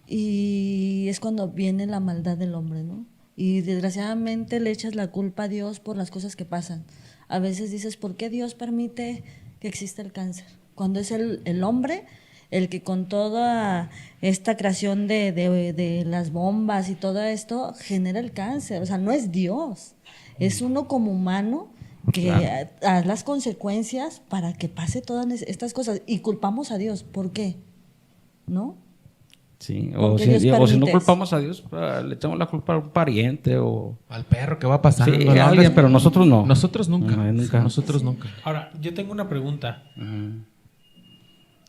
[SPEAKER 2] Y es cuando viene la maldad del hombre, ¿no? Y desgraciadamente le echas la culpa a Dios por las cosas que pasan. A veces dices, ¿por qué Dios permite que exista el cáncer? Cuando es el hombre el que con toda esta creación de las bombas y todo esto genera el cáncer. O sea, no es Dios, es uno como humano que
[SPEAKER 4] Claro.
[SPEAKER 2] da las consecuencias para que pase todas estas cosas. Y culpamos a Dios, ¿por qué? ¿No?
[SPEAKER 4] Sí,
[SPEAKER 2] ¿Por
[SPEAKER 4] o
[SPEAKER 2] qué
[SPEAKER 4] si,
[SPEAKER 2] Dios
[SPEAKER 4] o si no
[SPEAKER 2] permite
[SPEAKER 4] culpamos a Dios, le echamos la culpa a un pariente o
[SPEAKER 1] Al perro que va pasando.
[SPEAKER 4] sí,
[SPEAKER 1] ¿no?
[SPEAKER 4] a alguien, pero nosotros no.
[SPEAKER 1] Nosotros nunca.
[SPEAKER 4] No, nunca.
[SPEAKER 1] Nosotros nunca.
[SPEAKER 3] Ahora, yo tengo una pregunta.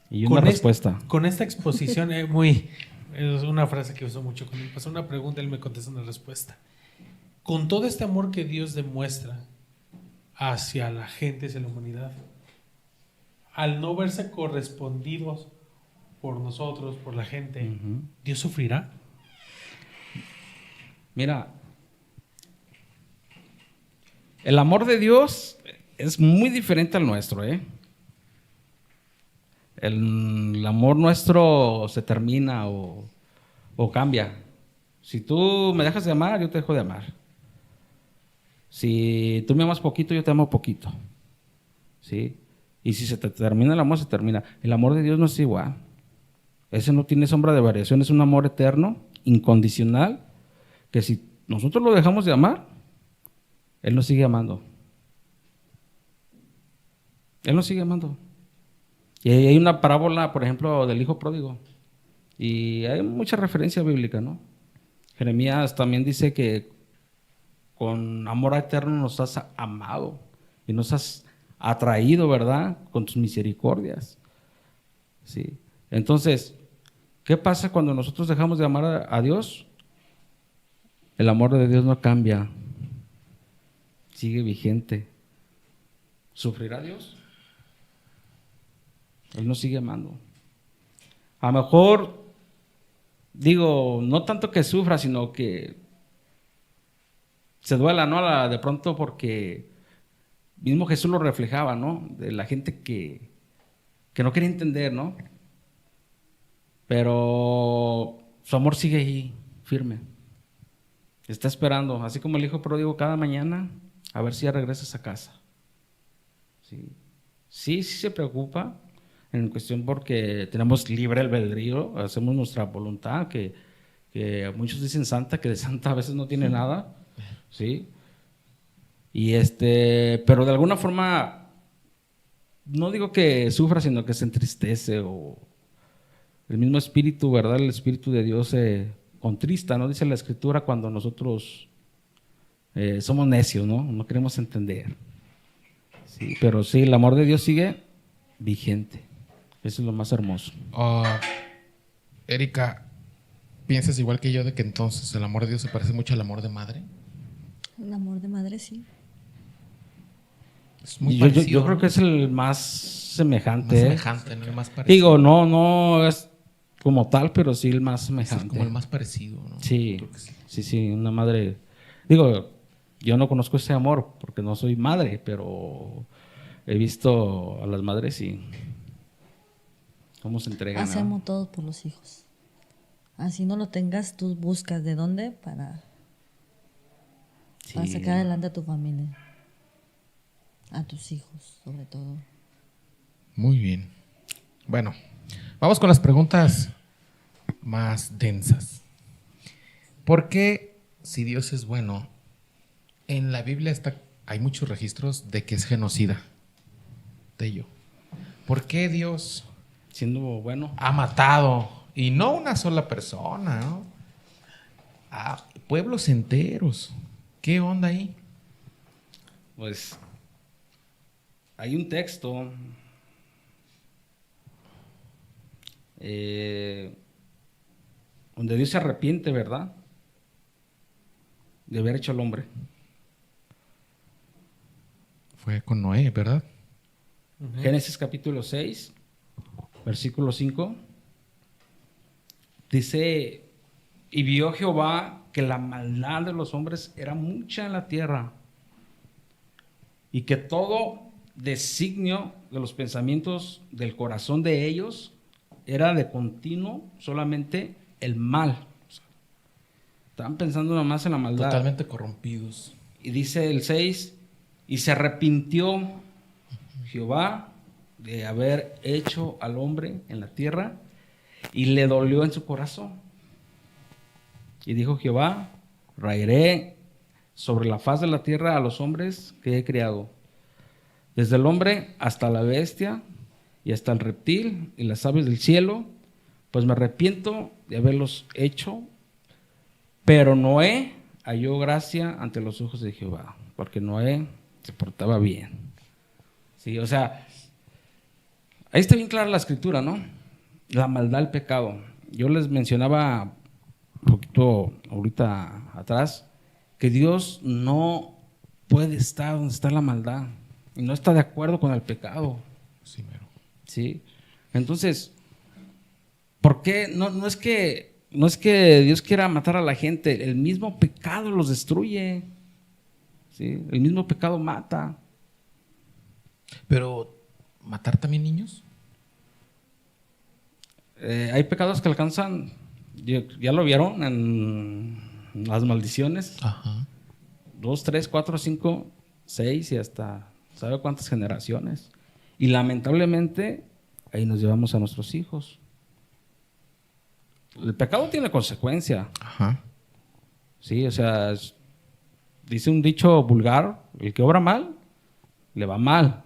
[SPEAKER 4] Y una respuesta.
[SPEAKER 3] Con esta exposición es una frase que uso mucho. Cuando me pasa una pregunta, él me contesta una respuesta. Con todo este amor que Dios demuestra hacia la gente, hacia la humanidad, al no verse correspondidos por nosotros, por la gente, ¿Dios sufrirá?
[SPEAKER 4] Mira, el amor de Dios es muy diferente al nuestro, ¿eh? El amor nuestro se termina o cambia. Si tú me dejas de amar, yo te dejo de amar. Si tú me amas poquito, yo te amo poquito. ¿Sí? Y si se te termina el amor, se termina. El amor de Dios no es igual. Ese no tiene sombra de variación, es un amor eterno, incondicional, que si nosotros lo dejamos de amar, Él nos sigue amando. Él nos sigue amando. Y hay una parábola, por ejemplo, del hijo pródigo. Y hay mucha referencia bíblica, ¿no? Jeremías también dice que con amor eterno nos has amado y nos has atraído, ¿verdad? Con tus misericordias. Sí. Entonces, ¿qué pasa cuando nosotros dejamos de amar a Dios? El amor de Dios no cambia, sigue vigente. ¿Sufrirá Dios? Él nos sigue amando. A lo mejor, digo, no tanto que sufra, sino que se duela, ¿no? De pronto porque mismo Jesús lo reflejaba, ¿no? De la gente que no quería entender, ¿no? Pero su amor sigue ahí, firme. Está esperando, así como el hijo pródigo cada mañana, a ver si ya regresas a casa. Sí se preocupa en cuestión porque tenemos libre albedrío, hacemos nuestra voluntad, que muchos dicen santa, que de santa a veces no tiene nada, ¿sí? Y pero de alguna forma, no digo que sufra, sino que se entristece o el mismo espíritu, ¿verdad? El espíritu de Dios se contrista, ¿no? Dice la escritura cuando nosotros somos necios, ¿no? No queremos entender. Sí, pero sí, el amor de Dios sigue vigente. Eso es lo más hermoso.
[SPEAKER 1] Erika, ¿piensas igual que yo de que entonces el amor de Dios se parece mucho al amor de madre?
[SPEAKER 2] El amor de madre, sí.
[SPEAKER 1] Es muy
[SPEAKER 4] Y yo
[SPEAKER 1] parecido,
[SPEAKER 4] creo
[SPEAKER 1] ¿no?
[SPEAKER 4] que es el más semejante.
[SPEAKER 1] Más
[SPEAKER 4] ¿eh?
[SPEAKER 1] semejante, ¿no? El más parecido.
[SPEAKER 4] Digo, no es como tal, pero sí el más
[SPEAKER 1] Sí,
[SPEAKER 4] semejante.
[SPEAKER 1] es como el más parecido, ¿no?
[SPEAKER 4] Sí,
[SPEAKER 1] Creo que sí.
[SPEAKER 4] sí, una madre. Digo, yo no conozco ese amor porque no soy madre, pero he visto a las madres y cómo se entregan. ¿no?
[SPEAKER 2] Hacemos todo por los hijos. Así no lo tengas, tú buscas de dónde para
[SPEAKER 4] Sí.
[SPEAKER 2] sacar adelante a tu familia. A tus hijos, sobre todo.
[SPEAKER 1] Muy bien. Bueno, vamos con las preguntas más densas. ¿Por qué, si Dios es bueno, en la Biblia hay muchos registros de que es genocida? De ello. ¿Por qué Dios
[SPEAKER 4] Siendo bueno.
[SPEAKER 1] ha matado, y no una sola persona, ¿no? A pueblos enteros? ¿Qué onda ahí?
[SPEAKER 4] Pues hay un texto donde Dios se arrepiente, ¿verdad? De haber hecho al hombre.
[SPEAKER 1] Fue con Noé, ¿verdad?
[SPEAKER 4] Génesis capítulo 6, versículo 5. Dice, y vio Jehová que la maldad de los hombres era mucha en la tierra y que todo designio de los pensamientos del corazón de ellos era de continuo solamente el mal. O sea, estaban pensando nada más en la maldad.
[SPEAKER 1] Totalmente corrompidos.
[SPEAKER 4] Y dice el 6, y se arrepintió Jehová de haber hecho al hombre en la tierra y le dolió en su corazón. Y dijo Jehová, raeré sobre la faz de la tierra a los hombres que he creado, desde el hombre hasta la bestia y hasta el reptil y las aves del cielo, pues me arrepiento de haberlos hecho. Pero Noé halló gracia ante los ojos de Jehová, porque Noé se portaba bien. Sí, o sea, ahí está bien clara la escritura, ¿no? La maldad, el pecado. Yo les mencionaba un poquito ahorita atrás que Dios no puede estar donde está la maldad y no está de acuerdo con el pecado.
[SPEAKER 1] Sí, mero.
[SPEAKER 4] ¿Sí? Entonces, ¿por qué? No es que Dios quiera matar a la gente, el mismo pecado los destruye. ¿Sí? El mismo pecado mata.
[SPEAKER 1] Pero, ¿matar también niños?
[SPEAKER 4] Hay pecados que alcanzan, ya lo vieron en las maldiciones,
[SPEAKER 1] Ajá.
[SPEAKER 4] 2, 3, 4, 5, 6 y hasta sabe cuántas generaciones. Y lamentablemente ahí nos llevamos a nuestros hijos. El pecado tiene consecuencia.
[SPEAKER 1] Ajá.
[SPEAKER 4] Sí, o sea, dice un dicho vulgar, el que obra mal, le va mal.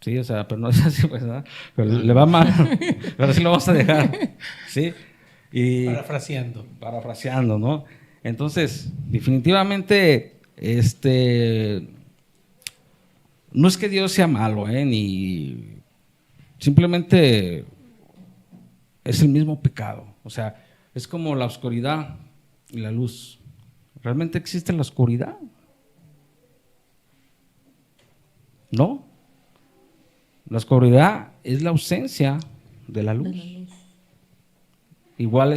[SPEAKER 4] Sí, o sea, pero no es así, pues, ¿verdad? Pero le va mal. Pero sí lo vamos a dejar. Sí. Y parafraseando, ¿no? Entonces, definitivamente, no es que Dios sea malo, ni simplemente es el mismo pecado. O sea, es como la oscuridad y la luz. ¿Realmente existe la oscuridad? No. La oscuridad es la ausencia de la luz. Igual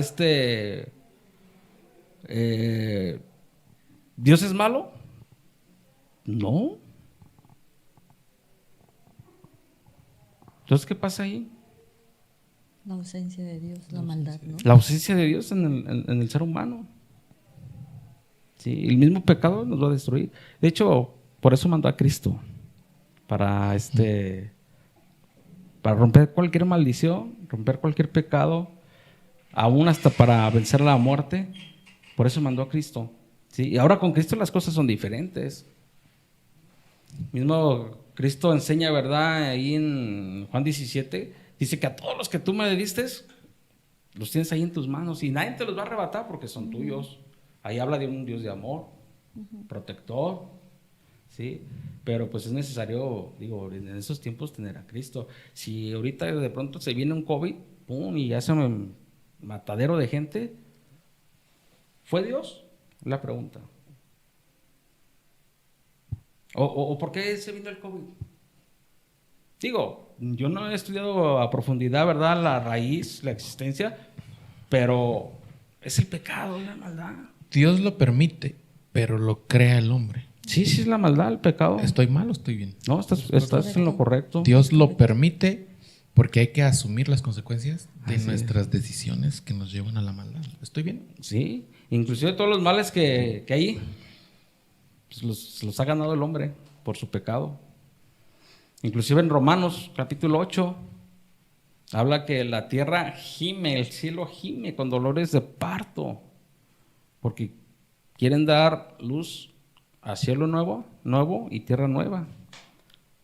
[SPEAKER 4] ¿Dios es malo? No. Entonces, ¿qué pasa ahí?
[SPEAKER 2] La ausencia de Dios, la maldad, ¿no?
[SPEAKER 4] La ausencia de Dios en el ser humano. Sí, el mismo pecado nos va a destruir. De hecho, por eso mandó a Cristo. Para romper cualquier maldición, romper cualquier pecado, aún hasta para vencer la muerte. Por eso mandó a Cristo. ¿Sí? Y ahora con Cristo las cosas son diferentes. Mismo Cristo enseña, ¿verdad? Ahí en Juan 17, dice que a todos los que tú me diste, los tienes ahí en tus manos y nadie te los va a arrebatar porque son tuyos. Ahí habla de un Dios de amor, protector, ¿sí? Pero pues es necesario, digo, en esos tiempos tener a Cristo. Si ahorita de pronto se viene un COVID, ¡pum!, y hace un matadero de gente, ¿fue Dios? La pregunta. ¿O por qué se vino el COVID? Digo, yo no he estudiado a profundidad, ¿verdad? La raíz, la existencia, pero es el pecado, la maldad.
[SPEAKER 1] Dios lo permite, pero lo crea el hombre.
[SPEAKER 4] Sí, es la maldad, el pecado.
[SPEAKER 1] ¿Estoy mal o estoy bien?
[SPEAKER 4] No, estás en lo correcto.
[SPEAKER 1] Dios lo permite porque hay que asumir las consecuencias de
[SPEAKER 4] Así
[SPEAKER 1] nuestras decisiones que nos llevan a la maldad. ¿Estoy bien?
[SPEAKER 4] Sí, inclusive todos los males que hay, pues los ha ganado el hombre por su pecado. Inclusive en Romanos capítulo 8 habla que la tierra gime, el cielo gime con dolores de parto, porque quieren dar luz a cielo nuevo y tierra nueva.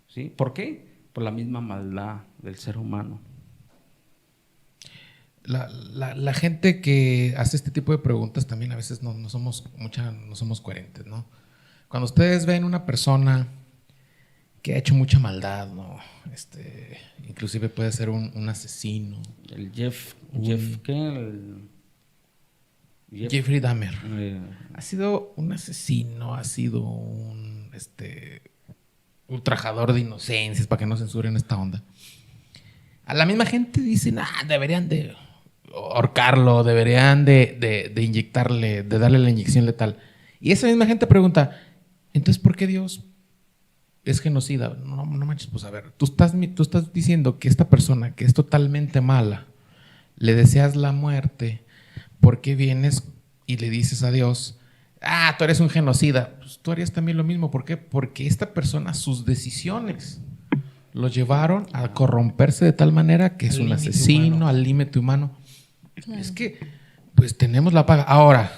[SPEAKER 4] ¿Sí? ¿Por qué? Por la misma maldad del ser humano.
[SPEAKER 1] La gente que hace este tipo de preguntas también a veces no somos coherentes, ¿no? Cuando ustedes ven una persona que ha hecho mucha maldad, ¿no? Inclusive puede ser un asesino.
[SPEAKER 4] El
[SPEAKER 1] Jeffrey Dahmer.
[SPEAKER 4] eh,
[SPEAKER 1] Ha sido un asesino, ha sido un ultrajador de inocencias, para que no censuren esta onda. A la misma gente dicen, deberían de ahorcarlo, deberían de inyectarle, de darle la inyección letal. Y esa misma gente pregunta, entonces, ¿por qué Dios es genocida? No manches, pues a ver, tú estás diciendo que esta persona que es totalmente mala, le deseas la muerte, ¿por qué vienes y le dices a Dios, tú eres un genocida? Pues tú harías también lo mismo. ¿Por qué? Porque esta persona, sus decisiones lo llevaron a corromperse de tal manera que es un asesino, al límite humano.
[SPEAKER 2] Claro.
[SPEAKER 1] Es que, pues tenemos la paga. Ahora,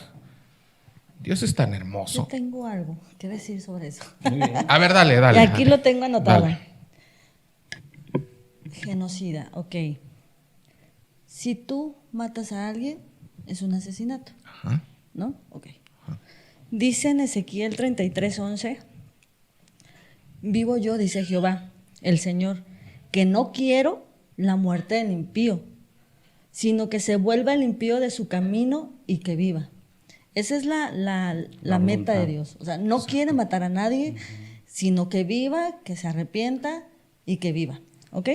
[SPEAKER 1] Dios es tan hermoso.
[SPEAKER 2] Yo tengo algo que decir sobre eso.
[SPEAKER 4] muy bien.
[SPEAKER 1] A ver, dale.
[SPEAKER 2] Y aquí lo tengo anotado.
[SPEAKER 1] Dale.
[SPEAKER 2] Genocida, ok. Si tú matas a alguien, es un asesinato,
[SPEAKER 1] Ajá.
[SPEAKER 2] ¿no? Ok. Dice en Ezequiel 33:11, vivo yo, dice Jehová, el Señor, que no quiero la muerte del impío, sino que se vuelva el impío de su camino y que viva. Esa es la meta de Dios. O sea, no quiere matar a nadie, sino que viva, que se arrepienta y que viva. ¿Ok?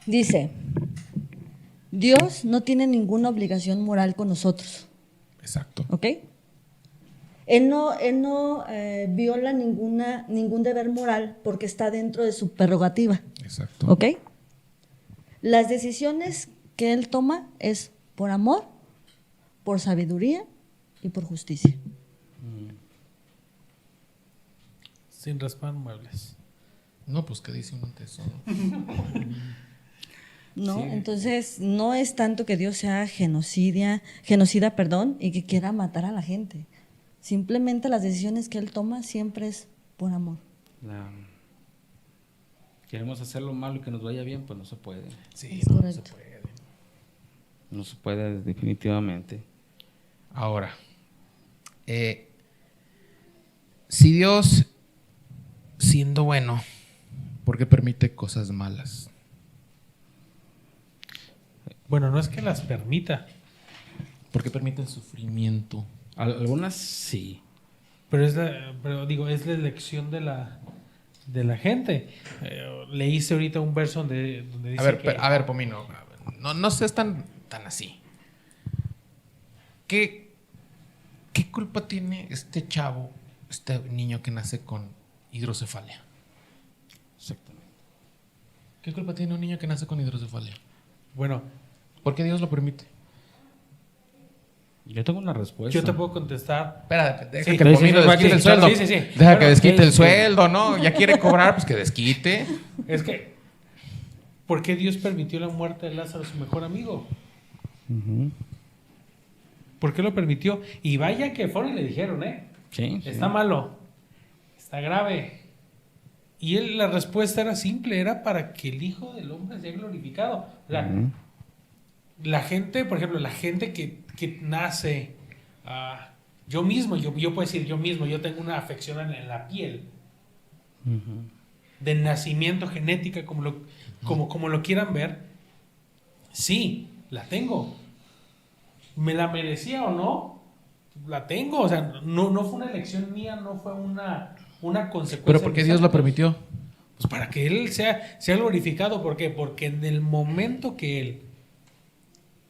[SPEAKER 2] Dice, Dios no tiene ninguna obligación moral con nosotros.
[SPEAKER 1] Exacto.
[SPEAKER 2] ¿Ok? Él no viola ningún deber moral porque está dentro de su prerrogativa.
[SPEAKER 1] Exacto.
[SPEAKER 2] ¿Ok? Las decisiones que Él toma es por amor, por sabiduría y por justicia.
[SPEAKER 3] Sin raspar muebles.
[SPEAKER 1] No, pues ¿qué dice un tesoro?
[SPEAKER 2] ¿No?
[SPEAKER 4] Sí.
[SPEAKER 2] Entonces, no es tanto que Dios sea genocida, y que quiera matar a la gente. Simplemente las decisiones que Él toma siempre es por amor.
[SPEAKER 4] Queremos hacer lo malo y que nos vaya bien, pues no se puede.
[SPEAKER 1] Sí,
[SPEAKER 2] Es
[SPEAKER 1] no
[SPEAKER 2] correcto.
[SPEAKER 1] se puede.
[SPEAKER 4] No se puede definitivamente.
[SPEAKER 1] Ahora, si Dios, siendo bueno, ¿por qué permite cosas malas?
[SPEAKER 3] Bueno, no es que las permita,
[SPEAKER 1] ¿Por qué permite el sufrimiento?
[SPEAKER 4] Algunas sí.
[SPEAKER 3] pero es la elección de la gente. Leíste ahorita un verso donde dice
[SPEAKER 1] A ver, Pomino, no seas tan así. ¿Qué culpa tiene este chavo, este niño que nace con hidrocefalia?
[SPEAKER 4] Exactamente.
[SPEAKER 1] ¿Qué culpa tiene un niño que nace con hidrocefalia?
[SPEAKER 3] Bueno,
[SPEAKER 1] ¿Por qué Dios lo permite?
[SPEAKER 4] Yo tengo una respuesta.
[SPEAKER 3] yo te puedo contestar.
[SPEAKER 1] Espérate, deja
[SPEAKER 3] Sí,
[SPEAKER 1] que
[SPEAKER 3] sí,
[SPEAKER 1] el
[SPEAKER 3] sí,
[SPEAKER 1] Pomino
[SPEAKER 3] sí,
[SPEAKER 1] desquite
[SPEAKER 3] sí,
[SPEAKER 1] el sueldo.
[SPEAKER 3] sí, sí, sí.
[SPEAKER 1] Deja
[SPEAKER 3] Bueno,
[SPEAKER 1] que desquite el
[SPEAKER 4] sí.
[SPEAKER 1] sueldo, ¿no? Ya quiere cobrar, pues que desquite.
[SPEAKER 3] Es que, ¿por qué Dios permitió la muerte de Lázaro, su mejor amigo?
[SPEAKER 4] Ujú.
[SPEAKER 3] ¿Por qué lo permitió? Y vaya que fueron y le dijeron,
[SPEAKER 4] Sí, sí.
[SPEAKER 3] está malo, está grave. Y la respuesta era simple, era para que el Hijo del Hombre sea glorificado. O sea,
[SPEAKER 4] Ujú.
[SPEAKER 3] la gente, por ejemplo, la gente que nace, yo mismo, yo puedo decir yo mismo, yo tengo una afección en la piel,
[SPEAKER 4] Ujú.
[SPEAKER 3] de nacimiento, genética, como lo quieran ver. Sí, la tengo. ¿Me la merecía o no? La tengo. O sea, no fue una elección mía, no fue una consecuencia.
[SPEAKER 1] ¿Pero por qué
[SPEAKER 3] de mis
[SPEAKER 1] Dios lo
[SPEAKER 3] actos.
[SPEAKER 1] permitió?
[SPEAKER 3] Pues para que Él sea glorificado. ¿Por qué? Porque en el momento que Él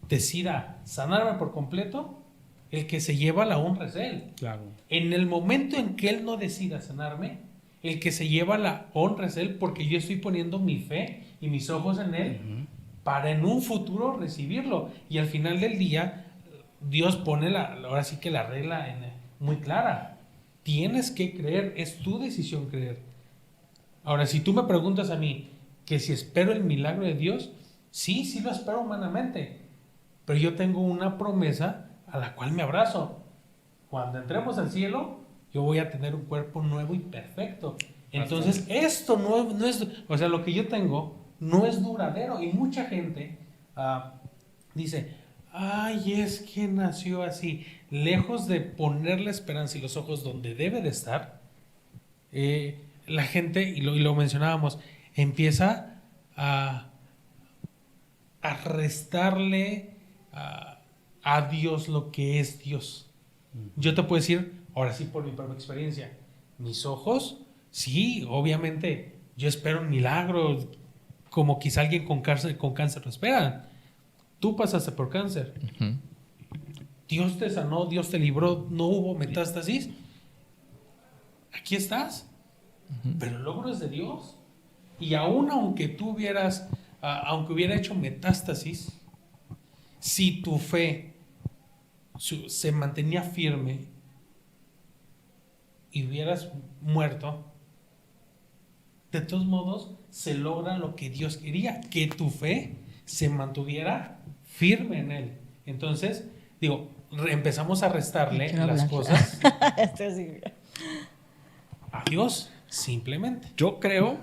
[SPEAKER 3] decida sanarme por completo, el que se lleva la honra es Él.
[SPEAKER 4] Claro.
[SPEAKER 3] En el momento en que Él no decida sanarme, el que se lleva la honra es Él, porque yo estoy poniendo mi fe y mis ojos en Él para en un futuro recibirlo. Y al final del día, Dios pone ahora sí que la regla muy clara. Tienes que creer, es tu decisión creer. Ahora, si tú me preguntas a mí que si espero el milagro de Dios, sí lo espero humanamente, pero yo tengo una promesa a la cual me abrazo. Cuando entremos al cielo, yo voy a tener un cuerpo nuevo y perfecto. Entonces, esto no es, o sea, lo que yo tengo no es duradero. Y mucha gente dice, ay, es que nació así. Lejos de poner la esperanza y los ojos donde debe de estar, la gente, y lo mencionábamos, empieza a restarle a Dios lo que es Dios. Yo te puedo decir, ahora sí por mi propia experiencia, mis ojos, sí, obviamente, yo espero un milagro, como quizá alguien con cáncer lo espera. Tú pasaste por cáncer.
[SPEAKER 1] Ujú.
[SPEAKER 3] Dios te sanó, Dios te libró, no hubo metástasis. Aquí estás. Pero el logro es de Dios. Y aún aunque tú aunque hubiera hecho metástasis, si tu fe se mantenía firme y hubieras muerto, de todos modos se logra lo que Dios quería, que tu fe se mantuviera firme en Él. Entonces, empezamos a restarle
[SPEAKER 2] Quiero
[SPEAKER 3] las
[SPEAKER 2] hablar.
[SPEAKER 3] cosas
[SPEAKER 2] Sí.
[SPEAKER 3] a Dios, simplemente.
[SPEAKER 4] Yo creo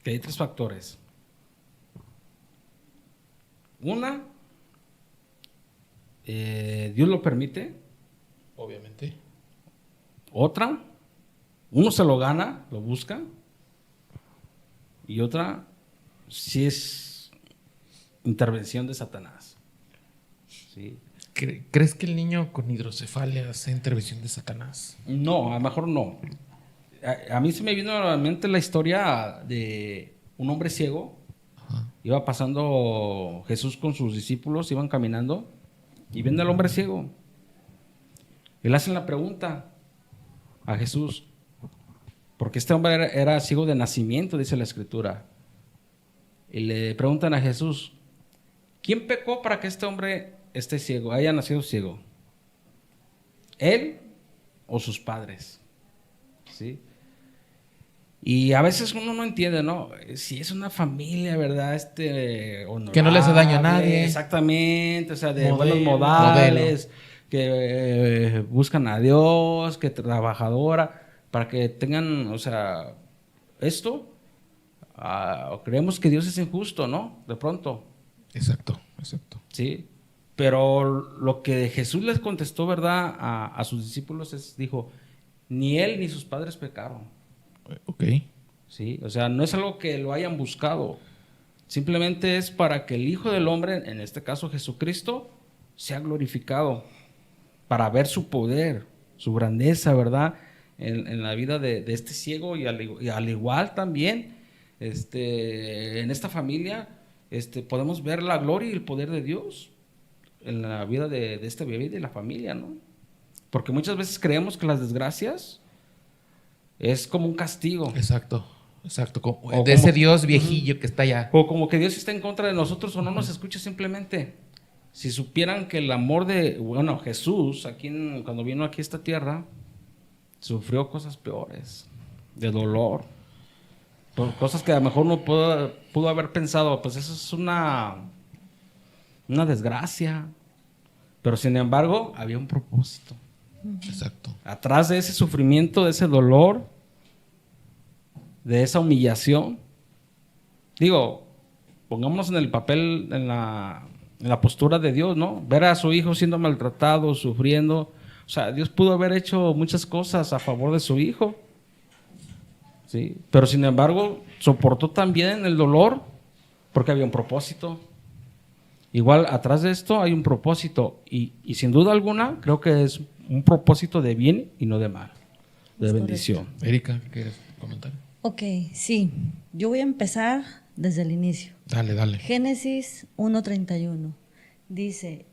[SPEAKER 4] que hay 3 factores. Una, Dios lo permite.
[SPEAKER 1] Obviamente.
[SPEAKER 4] Otra, uno se lo gana, lo busca. Y otra, si es intervención de Satanás. ¿Sí?
[SPEAKER 1] ¿Crees que el niño con hidrocefalia sea intervención de Satanás?
[SPEAKER 4] No, a lo mejor no. A mí se me vino a la mente la historia de un hombre ciego.
[SPEAKER 1] Ajá.
[SPEAKER 4] Iba pasando Jesús con sus discípulos, iban caminando y viene al hombre ciego. Y le hacen la pregunta a Jesús, porque este hombre era ciego de nacimiento, dice la Escritura. Y le preguntan a Jesús, ¿quién pecó para que este hombre esté ciego, haya nacido ciego? ¿Él o sus padres? ¿Sí? Y a veces uno no entiende, ¿no? Si es una familia, ¿verdad? Honorable,
[SPEAKER 1] Que no le hace daño a nadie.
[SPEAKER 4] Exactamente, o sea, de
[SPEAKER 1] Modelo.
[SPEAKER 4] buenos modales, que buscan a Dios, que trabajadora, para que tengan, o sea, esto, creemos que Dios es injusto, ¿no? De pronto,
[SPEAKER 1] Exacto.
[SPEAKER 4] ¿sí? Pero lo que Jesús les contestó, ¿verdad? A sus discípulos dijo, ni él ni sus padres pecaron.
[SPEAKER 1] Ok.
[SPEAKER 4] ¿Sí? O sea, no es algo que lo hayan buscado. Simplemente es para que el Hijo del Hombre, en este caso Jesucristo, sea glorificado. Para ver su poder, su grandeza, ¿verdad? En la vida de este ciego y al igual también en esta familia podemos ver la gloria y el poder de Dios en la vida de este bebé y de la familia, ¿no? Porque muchas veces creemos que las desgracias es como un castigo.
[SPEAKER 1] Exacto. Como,
[SPEAKER 4] O
[SPEAKER 1] de ese
[SPEAKER 4] como-
[SPEAKER 1] Dios viejillo que está allá.
[SPEAKER 4] O como que Dios está en contra de nosotros o no nos escucha simplemente. Si supieran que el amor Jesús, cuando vino aquí a esta tierra, sufrió cosas peores, de dolor, por cosas que a lo mejor uno pudo haber pensado, pues eso es una desgracia. Pero sin embargo, había un propósito.
[SPEAKER 1] Exacto.
[SPEAKER 4] Atrás de ese sufrimiento, de ese dolor, de esa humillación, pongámonos en el papel, en la postura de Dios, ¿no? Ver a su hijo siendo maltratado, sufriendo. O sea, Dios pudo haber hecho muchas cosas a favor de su hijo, ¿sí? Pero sin embargo, soportó también el dolor porque había un propósito. Igual, atrás de esto hay un propósito y sin duda alguna, creo que es un propósito de bien y no de mal, de
[SPEAKER 2] Es
[SPEAKER 4] bendición.
[SPEAKER 1] Erika, ¿quieres comentar?
[SPEAKER 2] Ok, sí. Yo voy a empezar desde el inicio.
[SPEAKER 1] Dale, dale.
[SPEAKER 2] Génesis 1:31 dice,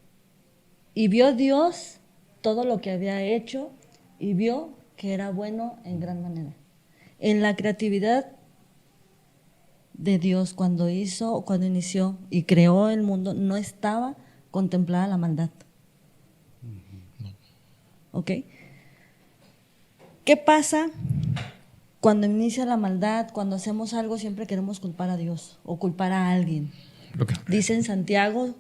[SPEAKER 2] y vio Dios todo lo que había hecho y vio que era bueno en gran manera. En la creatividad de Dios, cuando inició y creó el mundo, no estaba contemplada la maldad. ¿Ok? ¿Qué pasa cuando inicia la maldad? Cuando hacemos algo siempre queremos culpar a Dios o culpar a alguien.
[SPEAKER 1] Lo que-
[SPEAKER 2] Dice en Santiago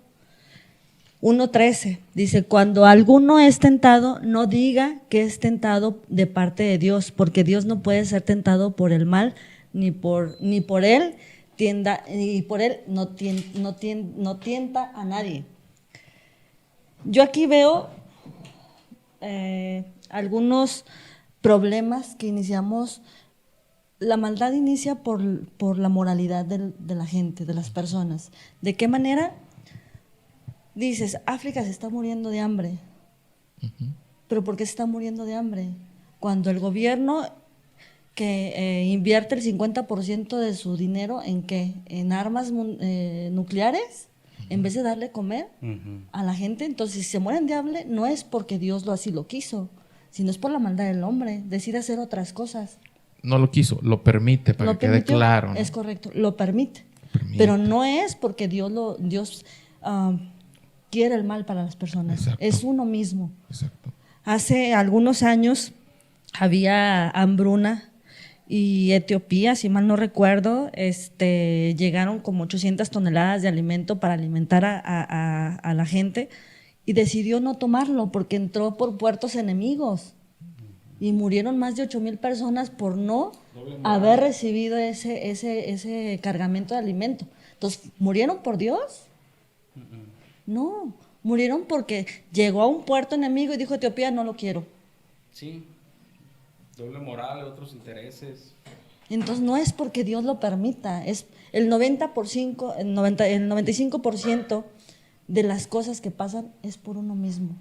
[SPEAKER 2] 1:13, dice, cuando alguno es tentado, no diga que es tentado de parte de Dios, porque Dios no puede ser tentado por el mal, ni por él no tienta a nadie. Yo aquí veo algunos problemas que iniciamos. La maldad inicia por la moralidad de la gente, de las personas. ¿De qué manera? Dices, África se está muriendo de hambre. ¿Pero por qué se está muriendo de hambre? Cuando el gobierno que invierte el 50% de su dinero ¿en qué? En armas nucleares, en vez de darle comer a la gente. Entonces, si se mueren de hambre, no es porque Dios así lo quiso, sino es por la maldad del hombre. Decide hacer otras cosas.
[SPEAKER 1] No lo quiso, lo permite para
[SPEAKER 2] Lo
[SPEAKER 1] que quede
[SPEAKER 2] permitió,
[SPEAKER 1] claro, ¿no?
[SPEAKER 2] es correcto, lo permite.
[SPEAKER 1] Permite.
[SPEAKER 2] Pero no es porque Dios quiere el mal para las personas.
[SPEAKER 1] Exacto.
[SPEAKER 2] Es uno mismo.
[SPEAKER 1] Exacto.
[SPEAKER 2] Hace algunos años había hambruna y Etiopía, si mal no recuerdo, llegaron como 800 toneladas de alimento para alimentar a la gente y decidió no tomarlo porque entró por puertos enemigos y murieron más de 8,000 personas por no haber recibido ese cargamento de alimento. Entonces, ¿murieron por Dios? No, murieron porque llegó a un puerto enemigo y dijo Etiopía, no lo quiero.
[SPEAKER 4] Sí, doble moral, otros intereses.
[SPEAKER 2] Entonces no es porque Dios lo permita, es el 95% de las cosas que pasan es por uno mismo.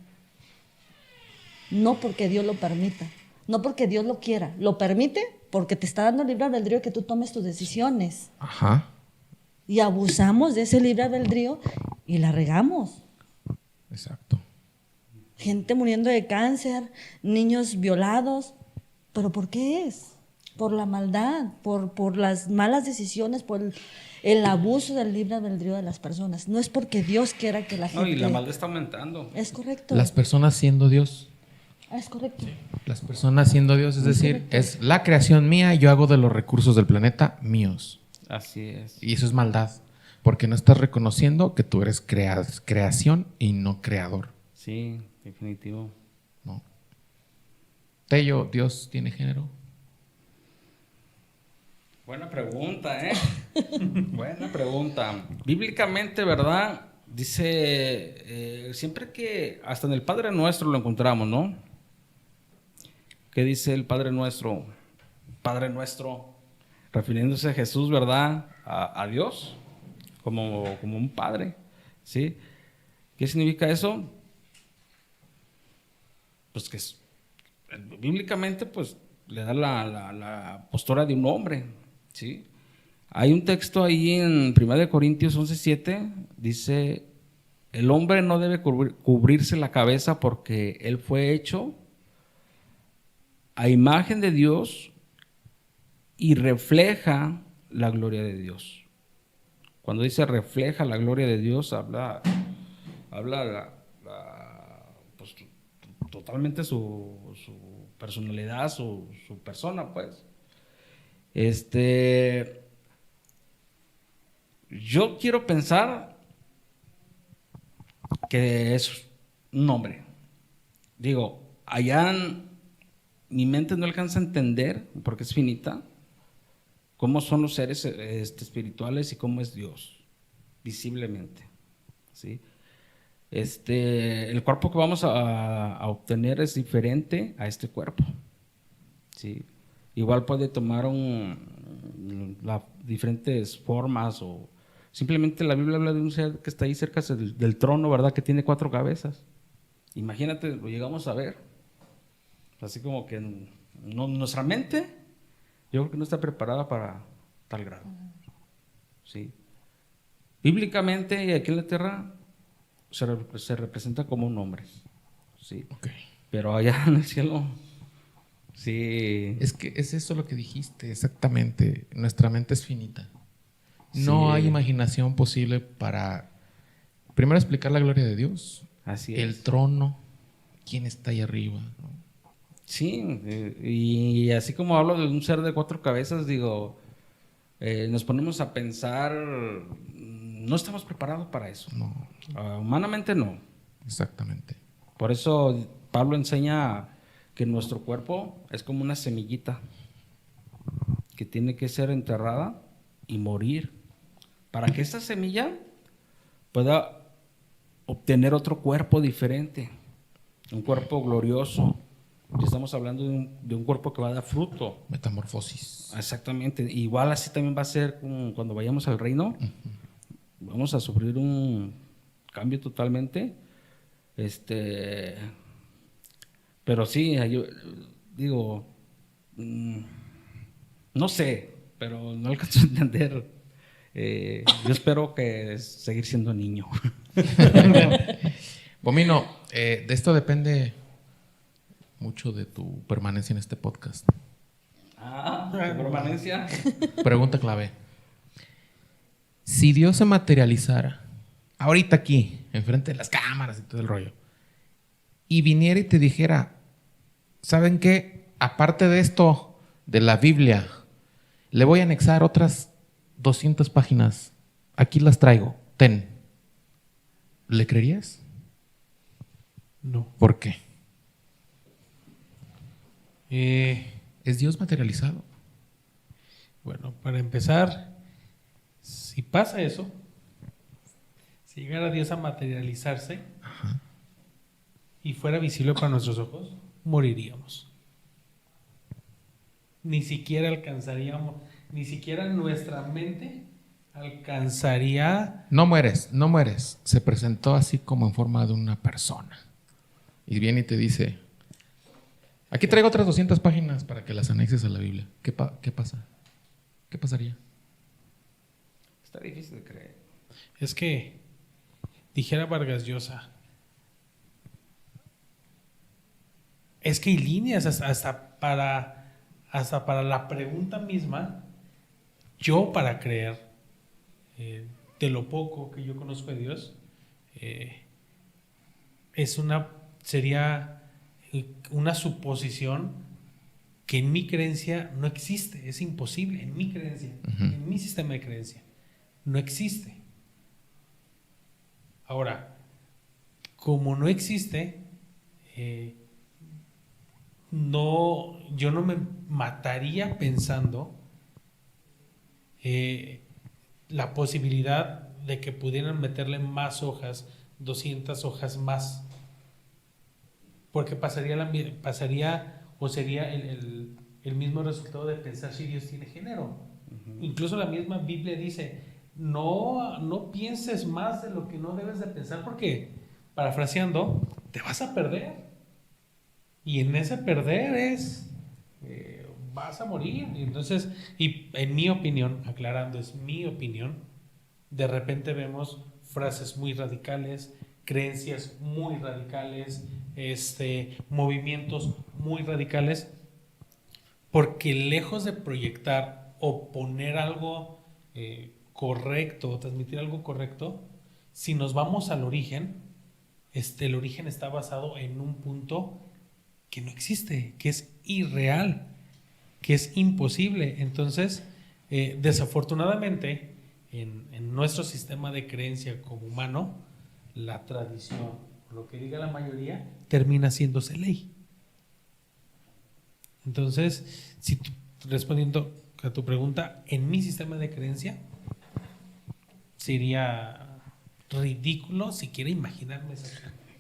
[SPEAKER 2] No porque Dios lo permita, no porque Dios lo quiera, lo permite porque te está dando libre albedrío que tú tomes tus decisiones.
[SPEAKER 1] Ajá.
[SPEAKER 2] Y abusamos de ese libre albedrío y la regamos.
[SPEAKER 1] Exacto.
[SPEAKER 2] Gente muriendo de cáncer, niños violados. ¿Pero por qué es? Por la maldad, por las malas decisiones, por el abuso del libre albedrío de las personas. No es porque Dios quiera que la gente...
[SPEAKER 4] No, y la maldad está aumentando.
[SPEAKER 2] Es correcto.
[SPEAKER 1] Las personas siendo Dios.
[SPEAKER 2] Es correcto.
[SPEAKER 1] Las personas siendo Dios, es decir, es la creación mía, yo hago de los recursos del planeta míos.
[SPEAKER 4] Así es.
[SPEAKER 1] Y eso es maldad, porque no estás reconociendo que tú eres creación y no creador.
[SPEAKER 4] Sí, definitivo.
[SPEAKER 1] ¿No? Tello, ¿Dios tiene género?
[SPEAKER 4] Buena pregunta, ¿eh? Buena pregunta. Bíblicamente, ¿verdad? Dice, siempre que, hasta en el Padre Nuestro lo encontramos, ¿no? ¿Qué dice el Padre Nuestro? Padre Nuestro, refiriéndose a Jesús, ¿verdad? A Dios, como un padre, ¿sí? ¿Qué significa eso? Pues que bíblicamente, pues, le da la postura de un hombre, ¿sí? Hay un texto ahí en 1 Corintios 11:7, dice, el hombre no debe cubrirse la cabeza porque él fue hecho a imagen de Dios y refleja la gloria de Dios. Cuando dice refleja la gloria de Dios, habla pues, totalmente su personalidad, su persona, pues. Yo quiero pensar que es un hombre. Digo, allá mi mente no alcanza a entender, porque es finita, cómo son los seres espirituales y cómo es Dios, visiblemente, ¿sí? El cuerpo que vamos a obtener es diferente a este cuerpo, ¿sí? Igual puede tomar diferentes formas o simplemente la Biblia habla de un ser que está ahí cerca del trono, ¿verdad? Que tiene 4 cabezas. Imagínate, lo llegamos a ver. Así como que nuestra mente, yo creo que no está preparada para tal grado. ¿Sí? Bíblicamente, aquí en la tierra, se representa como un hombre. ¿Sí?
[SPEAKER 1] Ok.
[SPEAKER 4] Pero allá en el cielo, sí.
[SPEAKER 1] Es que es eso lo que dijiste, exactamente. Nuestra mente es finita. No
[SPEAKER 4] Sí.
[SPEAKER 1] hay imaginación posible para, primero, explicar la gloria de Dios,
[SPEAKER 4] Así
[SPEAKER 1] el
[SPEAKER 4] es.
[SPEAKER 1] trono, quién está ahí arriba, ¿no?
[SPEAKER 4] Sí, y así como hablo de un ser de 4 cabezas, digo, nos ponemos a pensar, no estamos preparados para eso.
[SPEAKER 1] No,
[SPEAKER 4] Humanamente no.
[SPEAKER 1] exactamente.
[SPEAKER 4] Por eso Pablo enseña que nuestro cuerpo es como una semillita que tiene que ser enterrada y morir para que esta semilla pueda obtener otro cuerpo diferente, un cuerpo glorioso. Y estamos hablando de un cuerpo que va a dar fruto.
[SPEAKER 1] Metamorfosis.
[SPEAKER 4] Exactamente. Igual así también va a ser cuando vayamos al reino. Vamos a sufrir un cambio totalmente. Pero sí, yo digo, no sé, pero no alcanzo a entender. Yo espero que seguir siendo niño.
[SPEAKER 1] Bomino, de esto depende mucho de tu permanencia en este podcast.
[SPEAKER 4] Permanencia.
[SPEAKER 1] Pregunta clave. Si Dios se materializara ahorita aquí, enfrente de las cámaras y todo el rollo, y viniera y te dijera, ¿saben qué? Aparte de esto, de la Biblia, le voy a anexar otras 200 páginas. Aquí las traigo. Ten. ¿Le creerías?
[SPEAKER 3] No.
[SPEAKER 1] ¿Por qué?
[SPEAKER 3] Es
[SPEAKER 1] Dios materializado.
[SPEAKER 3] Bueno, para empezar, si pasa eso, si llegara Dios a materializarse y fuera visible para nuestros ojos, moriríamos. Ni siquiera alcanzaríamos, ni siquiera nuestra mente alcanzaría.
[SPEAKER 1] No mueres, no mueres. Se presentó así como en forma de una persona. Y viene y te dice, aquí traigo otras 200 páginas para que las anexes a la Biblia. ¿Qué pasa? ¿Qué pasaría?
[SPEAKER 4] Está difícil de creer.
[SPEAKER 3] Es que, dijera Vargas Llosa, es que hay líneas hasta para la pregunta misma, yo para creer, de lo poco que yo conozco de Dios, sería una suposición que en mi creencia no existe, es imposible, en mi creencia, en mi sistema de creencia, no existe. Ahora, como no existe, yo no me mataría pensando la posibilidad de que pudieran meterle más hojas, 200 hojas más, porque pasaría o sería el mismo resultado de pensar si Dios tiene género. Incluso la misma Biblia dice, no pienses más de lo que no debes de pensar, porque, parafraseando, te vas a perder. Y en ese perder vas a morir. Entonces, y en mi opinión, aclarando, es mi opinión, de repente vemos frases muy radicales, creencias muy radicales, movimientos muy radicales, porque lejos de proyectar o poner algo correcto, o transmitir algo correcto, si nos vamos al origen, el origen está basado en un punto que no existe, que es irreal, que es imposible. Entonces, desafortunadamente, en nuestro sistema de creencia como humano, la tradición, lo que diga la mayoría, termina haciéndose ley. Entonces, respondiendo a tu pregunta, en mi sistema de creencia, sería ridículo siquiera imaginarme eso.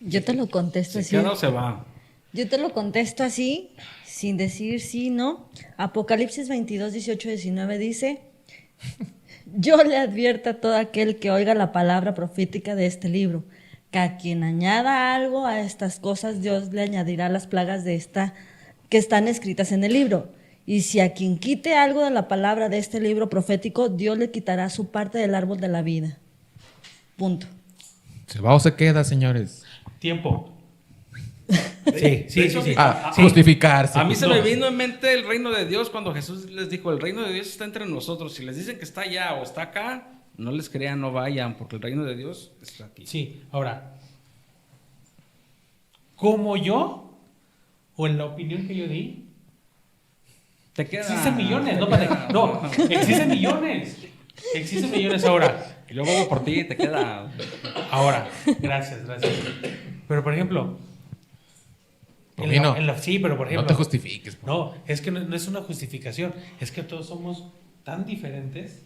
[SPEAKER 2] Yo te lo contesto así.
[SPEAKER 4] ¿Se queda o se va?
[SPEAKER 2] Yo te lo contesto así, sin decir sí, no. Apocalipsis 22, 18, 19 dice, yo le advierto a todo aquel que oiga la palabra profética de este libro, que a quien añada algo a estas cosas, Dios le añadirá las plagas de esta que están escritas en el libro. Y si a quien quite algo de la palabra de este libro profético, Dios le quitará su parte del árbol de la vida. Punto.
[SPEAKER 1] ¿Se va o se queda, señores?
[SPEAKER 3] Tiempo. Sí.
[SPEAKER 1] Justificarse.
[SPEAKER 4] A mí se me vino en mente el reino de Dios cuando Jesús les dijo, el reino de Dios está entre nosotros. Si les dicen que está allá o está acá, no les crean, no vayan, porque el reino de Dios está aquí.
[SPEAKER 3] Sí, ahora, como yo, o en la opinión que yo di,
[SPEAKER 4] Te queda.
[SPEAKER 3] existen millones, no, existen millones. Existen millones ahora.
[SPEAKER 4] Yo voy por ti, te queda.
[SPEAKER 3] Ahora, gracias. Pero por ejemplo,
[SPEAKER 1] Pomino,
[SPEAKER 3] sí, pero por ejemplo.
[SPEAKER 1] no te justifiques.
[SPEAKER 3] No, es que no es una justificación. Es que todos somos tan diferentes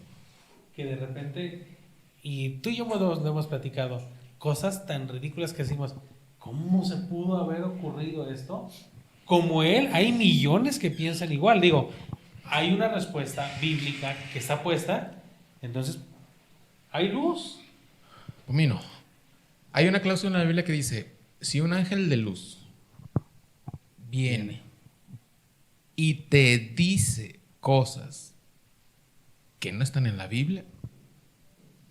[SPEAKER 3] que de repente, y tú y yo lo hemos platicado, cosas tan ridículas que decimos, ¿cómo se pudo haber ocurrido esto? Como él, hay millones que piensan igual. Digo, hay una respuesta bíblica que está puesta, entonces hay luz.
[SPEAKER 1] Pomino, hay una cláusula en la Biblia que dice, si un ángel de luz viene y te dice cosas que no están en la Biblia,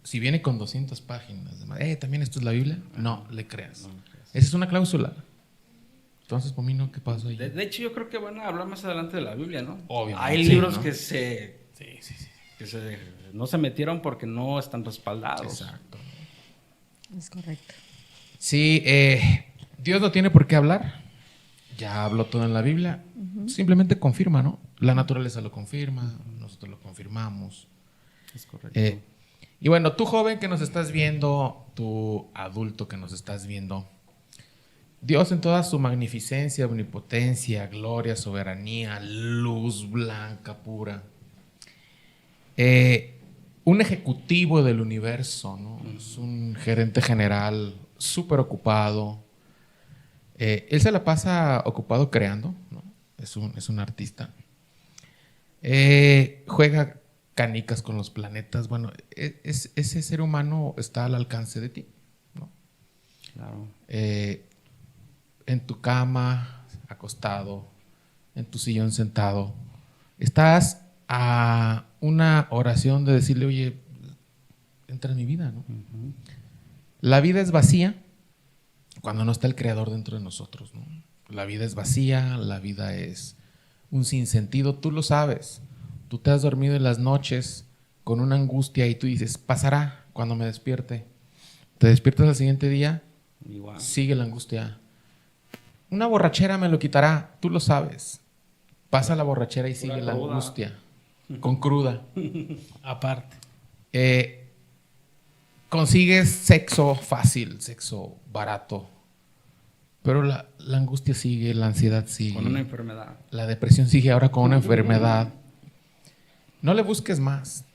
[SPEAKER 1] si viene con 200 páginas, ¿también esto es la Biblia? No, le creas. Esa es una cláusula. Entonces, Pomino, ¿qué pasó ahí?
[SPEAKER 4] De hecho, yo creo que van a hablar más adelante de la Biblia, ¿no?
[SPEAKER 1] Obviamente.
[SPEAKER 4] Hay
[SPEAKER 1] Sí,
[SPEAKER 4] libros
[SPEAKER 1] ¿no?
[SPEAKER 4] que no se metieron porque no están respaldados.
[SPEAKER 1] Exacto.
[SPEAKER 2] Es correcto.
[SPEAKER 1] Sí, Dios no tiene por qué hablar. Ya habló todo en la Biblia. Simplemente confirma, ¿no? La naturaleza lo confirma, nosotros lo confirmamos.
[SPEAKER 4] Es correcto.
[SPEAKER 1] Y bueno, tú joven que nos estás viendo, tú adulto que nos estás viendo, Dios en toda su magnificencia, omnipotencia, gloria, soberanía, luz blanca, pura. Un ejecutivo del universo, ¿no? Es un gerente general súper ocupado. Él se la pasa ocupado creando, ¿no? Es un artista. Juega canicas con los planetas. Bueno, ese ser humano está al alcance de ti, ¿no?
[SPEAKER 4] Claro.
[SPEAKER 1] En tu cama, acostado, en tu sillón sentado, estás a una oración de decirle, oye, entra en mi vida, ¿no?
[SPEAKER 4] Uh-huh.
[SPEAKER 1] La vida es vacía cuando no está el Creador dentro de nosotros, ¿no? La vida es vacía, la vida es un sinsentido, tú lo sabes. Tú te has dormido en las noches con una angustia y tú dices, pasará cuando me despierte. Te despiertas al siguiente día,
[SPEAKER 4] Igual.
[SPEAKER 1] sigue la angustia. Una borrachera me lo quitará, tú lo sabes. Pasa la borrachera y sigue la
[SPEAKER 4] cruda.
[SPEAKER 1] angustia, con cruda.
[SPEAKER 3] Aparte.
[SPEAKER 1] Consigues sexo fácil, sexo barato, pero la angustia sigue, la ansiedad sigue.
[SPEAKER 4] Con una enfermedad.
[SPEAKER 1] La depresión sigue ahora con una enfermedad. No le busques más.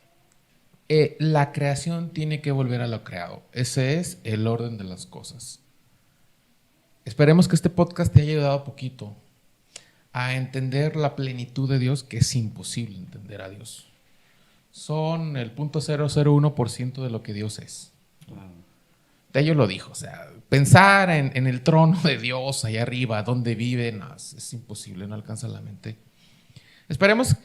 [SPEAKER 1] La creación tiene que volver a lo creado. Ese es el orden de las cosas. Esperemos que este podcast te haya ayudado poquito a entender la plenitud de Dios, que es imposible entender a Dios. Son el 0.001% de lo que Dios es.
[SPEAKER 4] Claro.
[SPEAKER 1] De ello lo dijo. O sea, pensar en el trono de Dios allá arriba, donde vive, no, es imposible, no alcanza la mente. Esperemos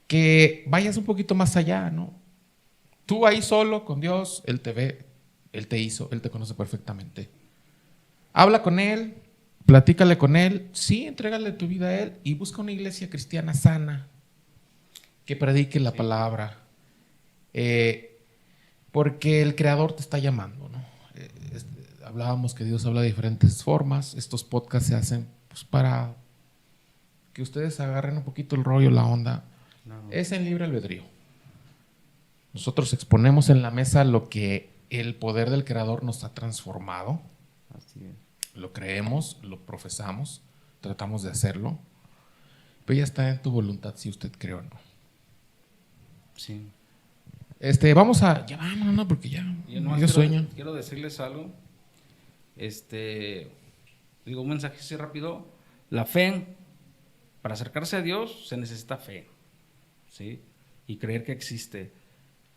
[SPEAKER 1] que vayas un poquito más allá, ¿no? Tú ahí solo con Dios, Él te ve, Él te hizo, Él te conoce perfectamente. Habla con Él, platícale con Él, sí, entrégale tu vida a Él y busca una iglesia cristiana sana que predique la palabra, porque el Creador te está llamando, ¿no? Hablábamos que Dios habla de diferentes formas. Estos podcasts se hacen pues, para que ustedes agarren un poquito el rollo, la onda.
[SPEAKER 4] No.
[SPEAKER 1] Es en libre albedrío. Nosotros exponemos en la mesa lo que el poder del Creador nos ha transformado.
[SPEAKER 4] Así es.
[SPEAKER 1] Lo creemos, lo profesamos, tratamos de hacerlo, pero ya está en tu voluntad si usted cree o no.
[SPEAKER 4] Sí.
[SPEAKER 1] Vamos a... Ya vámonos, no, porque ya yo sueño.
[SPEAKER 4] Quiero decirles algo. Digo un mensaje así rápido. La fe, para acercarse a Dios se necesita fe, ¿sí? Y creer que existe.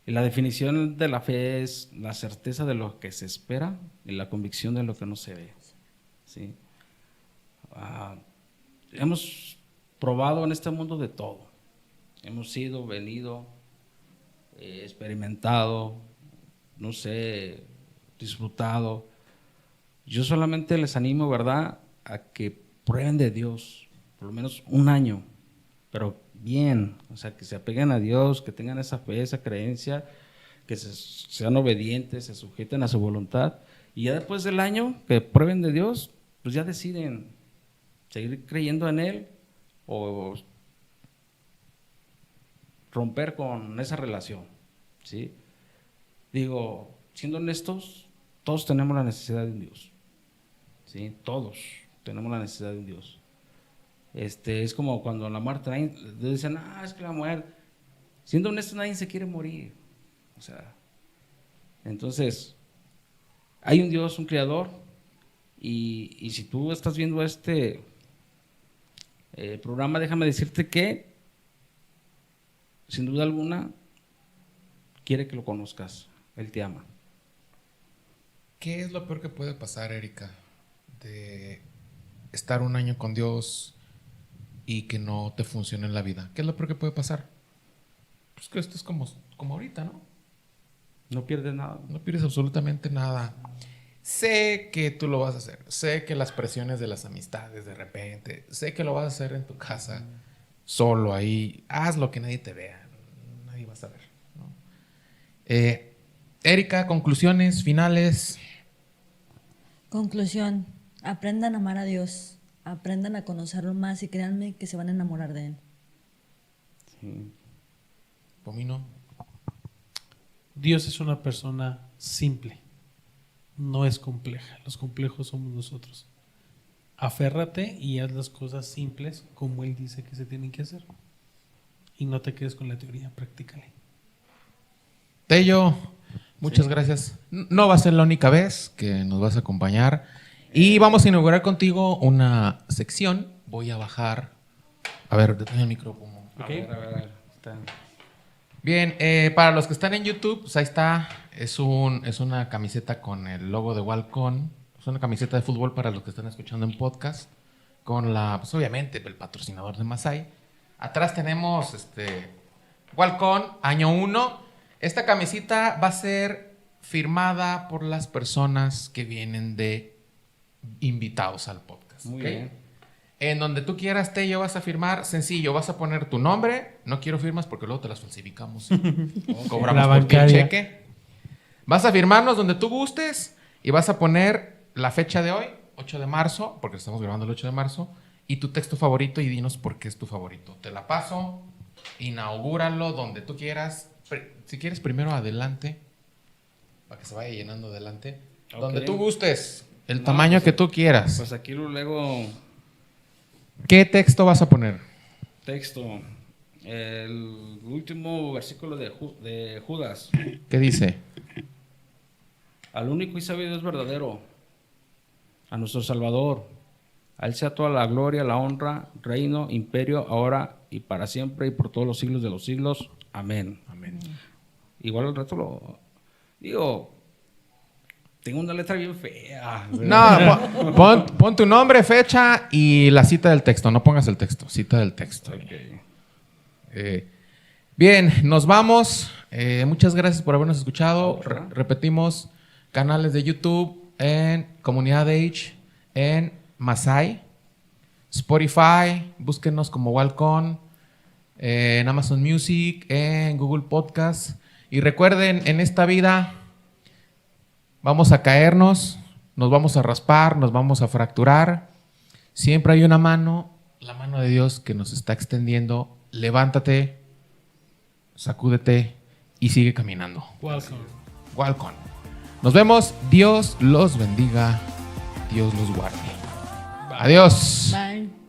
[SPEAKER 4] Y la definición de la fe es la certeza de lo que se espera y la convicción de lo que no se ve, ¿sí? hemos probado en este mundo de todo. Hemos ido, venido, experimentado, no sé, disfrutado. Yo solamente les animo, ¿verdad?, a que prueben de Dios, por lo menos un año, pero bien, o sea, que se apeguen a Dios, que tengan esa fe, esa creencia, que sean obedientes, se sujeten a su voluntad, y ya después del año que prueben de Dios, pues ya deciden seguir creyendo en Él o romper con esa relación, ¿sí? Digo, siendo honestos, todos tenemos la necesidad de un Dios, ¿sí? Todos tenemos la necesidad de un Dios. Es como cuando la muerte, dicen, es que la muerte, siendo honestos, nadie se quiere morir, o sea, entonces, hay un Dios, un creador, y si tú estás viendo este programa, déjame decirte que, sin duda alguna, quiere que lo conozcas. Él te ama.
[SPEAKER 1] ¿Qué es lo peor que puede pasar, Erika, de estar un año con Dios y que no te funcione en la vida? ¿Qué es lo peor que puede pasar? Pues que esto es como ahorita, ¿no?
[SPEAKER 4] No pierdes nada.
[SPEAKER 1] No pierdes absolutamente nada. Sé que tú lo vas a hacer. Sé que las presiones de las amistades de repente. Sé que lo vas a hacer en tu casa, solo ahí. Haz lo que nadie te vea. Nadie va a saber, ¿no? Erika, conclusiones finales.
[SPEAKER 2] Conclusión, aprendan a amar a Dios, aprendan a conocerlo más y créanme que se van a enamorar de Él.
[SPEAKER 4] Sí.
[SPEAKER 1] Pomino.
[SPEAKER 3] Dios es una persona simple, no es compleja. Los complejos somos nosotros. Aférrate y haz las cosas simples como Él dice que se tienen que hacer. Y no te quedes con la teoría, practícale.
[SPEAKER 1] Tello, muchas gracias. No va a ser la única vez que nos vas a acompañar. Y vamos a inaugurar contigo una sección. Voy a bajar. A ver, detén el micrófono.
[SPEAKER 4] A ver. Está.
[SPEAKER 1] Bien, para los que están en YouTube, pues ahí está. Es una camiseta con el logo de Walcon. Es una camiseta de fútbol para los que están escuchando en podcast. Con pues obviamente, el patrocinador de Masai. Atrás tenemos Walcon, año 1. Esta camiseta va a ser firmada por las personas que vienen de invitados al podcast.
[SPEAKER 4] Muy
[SPEAKER 1] ¿okay?
[SPEAKER 4] bien.
[SPEAKER 1] En donde tú quieras, Tello, vas a firmar sencillo. Vas a poner tu nombre. No quiero firmas porque luego te las falsificamos. Cobramos
[SPEAKER 3] La
[SPEAKER 1] por ti el
[SPEAKER 3] bancaria.
[SPEAKER 1] cheque. Vas a firmarnos donde tú gustes y vas a poner la fecha de hoy, 8 de marzo, porque estamos grabando el 8 de marzo, y tu texto favorito y dinos por qué es tu favorito. Te la paso, inaugúralo donde tú quieras. Si quieres, primero adelante, para que se vaya llenando adelante.
[SPEAKER 4] Ok.
[SPEAKER 1] Donde tú gustes, el
[SPEAKER 4] No,
[SPEAKER 1] tamaño
[SPEAKER 4] pues,
[SPEAKER 1] que tú quieras.
[SPEAKER 4] Pues aquí luego
[SPEAKER 1] ¿Qué texto vas a poner?
[SPEAKER 4] texto. El último versículo de Judas.
[SPEAKER 1] ¿Qué dice?
[SPEAKER 4] Al único y sabio Dios verdadero, a nuestro Salvador, a Él sea toda la gloria, la honra, reino, imperio, ahora y para siempre y por todos los siglos de los siglos. Amén.
[SPEAKER 1] Amén.
[SPEAKER 4] Igual el resto lo digo, tengo una letra bien fea.
[SPEAKER 1] No, pon tu nombre, fecha y la cita del texto. No pongas el texto, cita del texto.
[SPEAKER 4] Okay.
[SPEAKER 1] Bien, nos vamos. Muchas gracias por habernos escuchado. Repetimos, canales de YouTube en Comunidad Age, en Masai, Spotify, búsquenos como Walcon, en Amazon Music, en Google Podcast. Y recuerden, en esta vida vamos a caernos, nos vamos a raspar, nos vamos a fracturar. Siempre hay una mano, la mano de Dios que nos está extendiendo. Levántate, sacúdete y sigue caminando.
[SPEAKER 3] Welcome.
[SPEAKER 1] Walcon. Nos vemos. Dios los bendiga. Dios los guarde. Adiós.
[SPEAKER 2] Bye.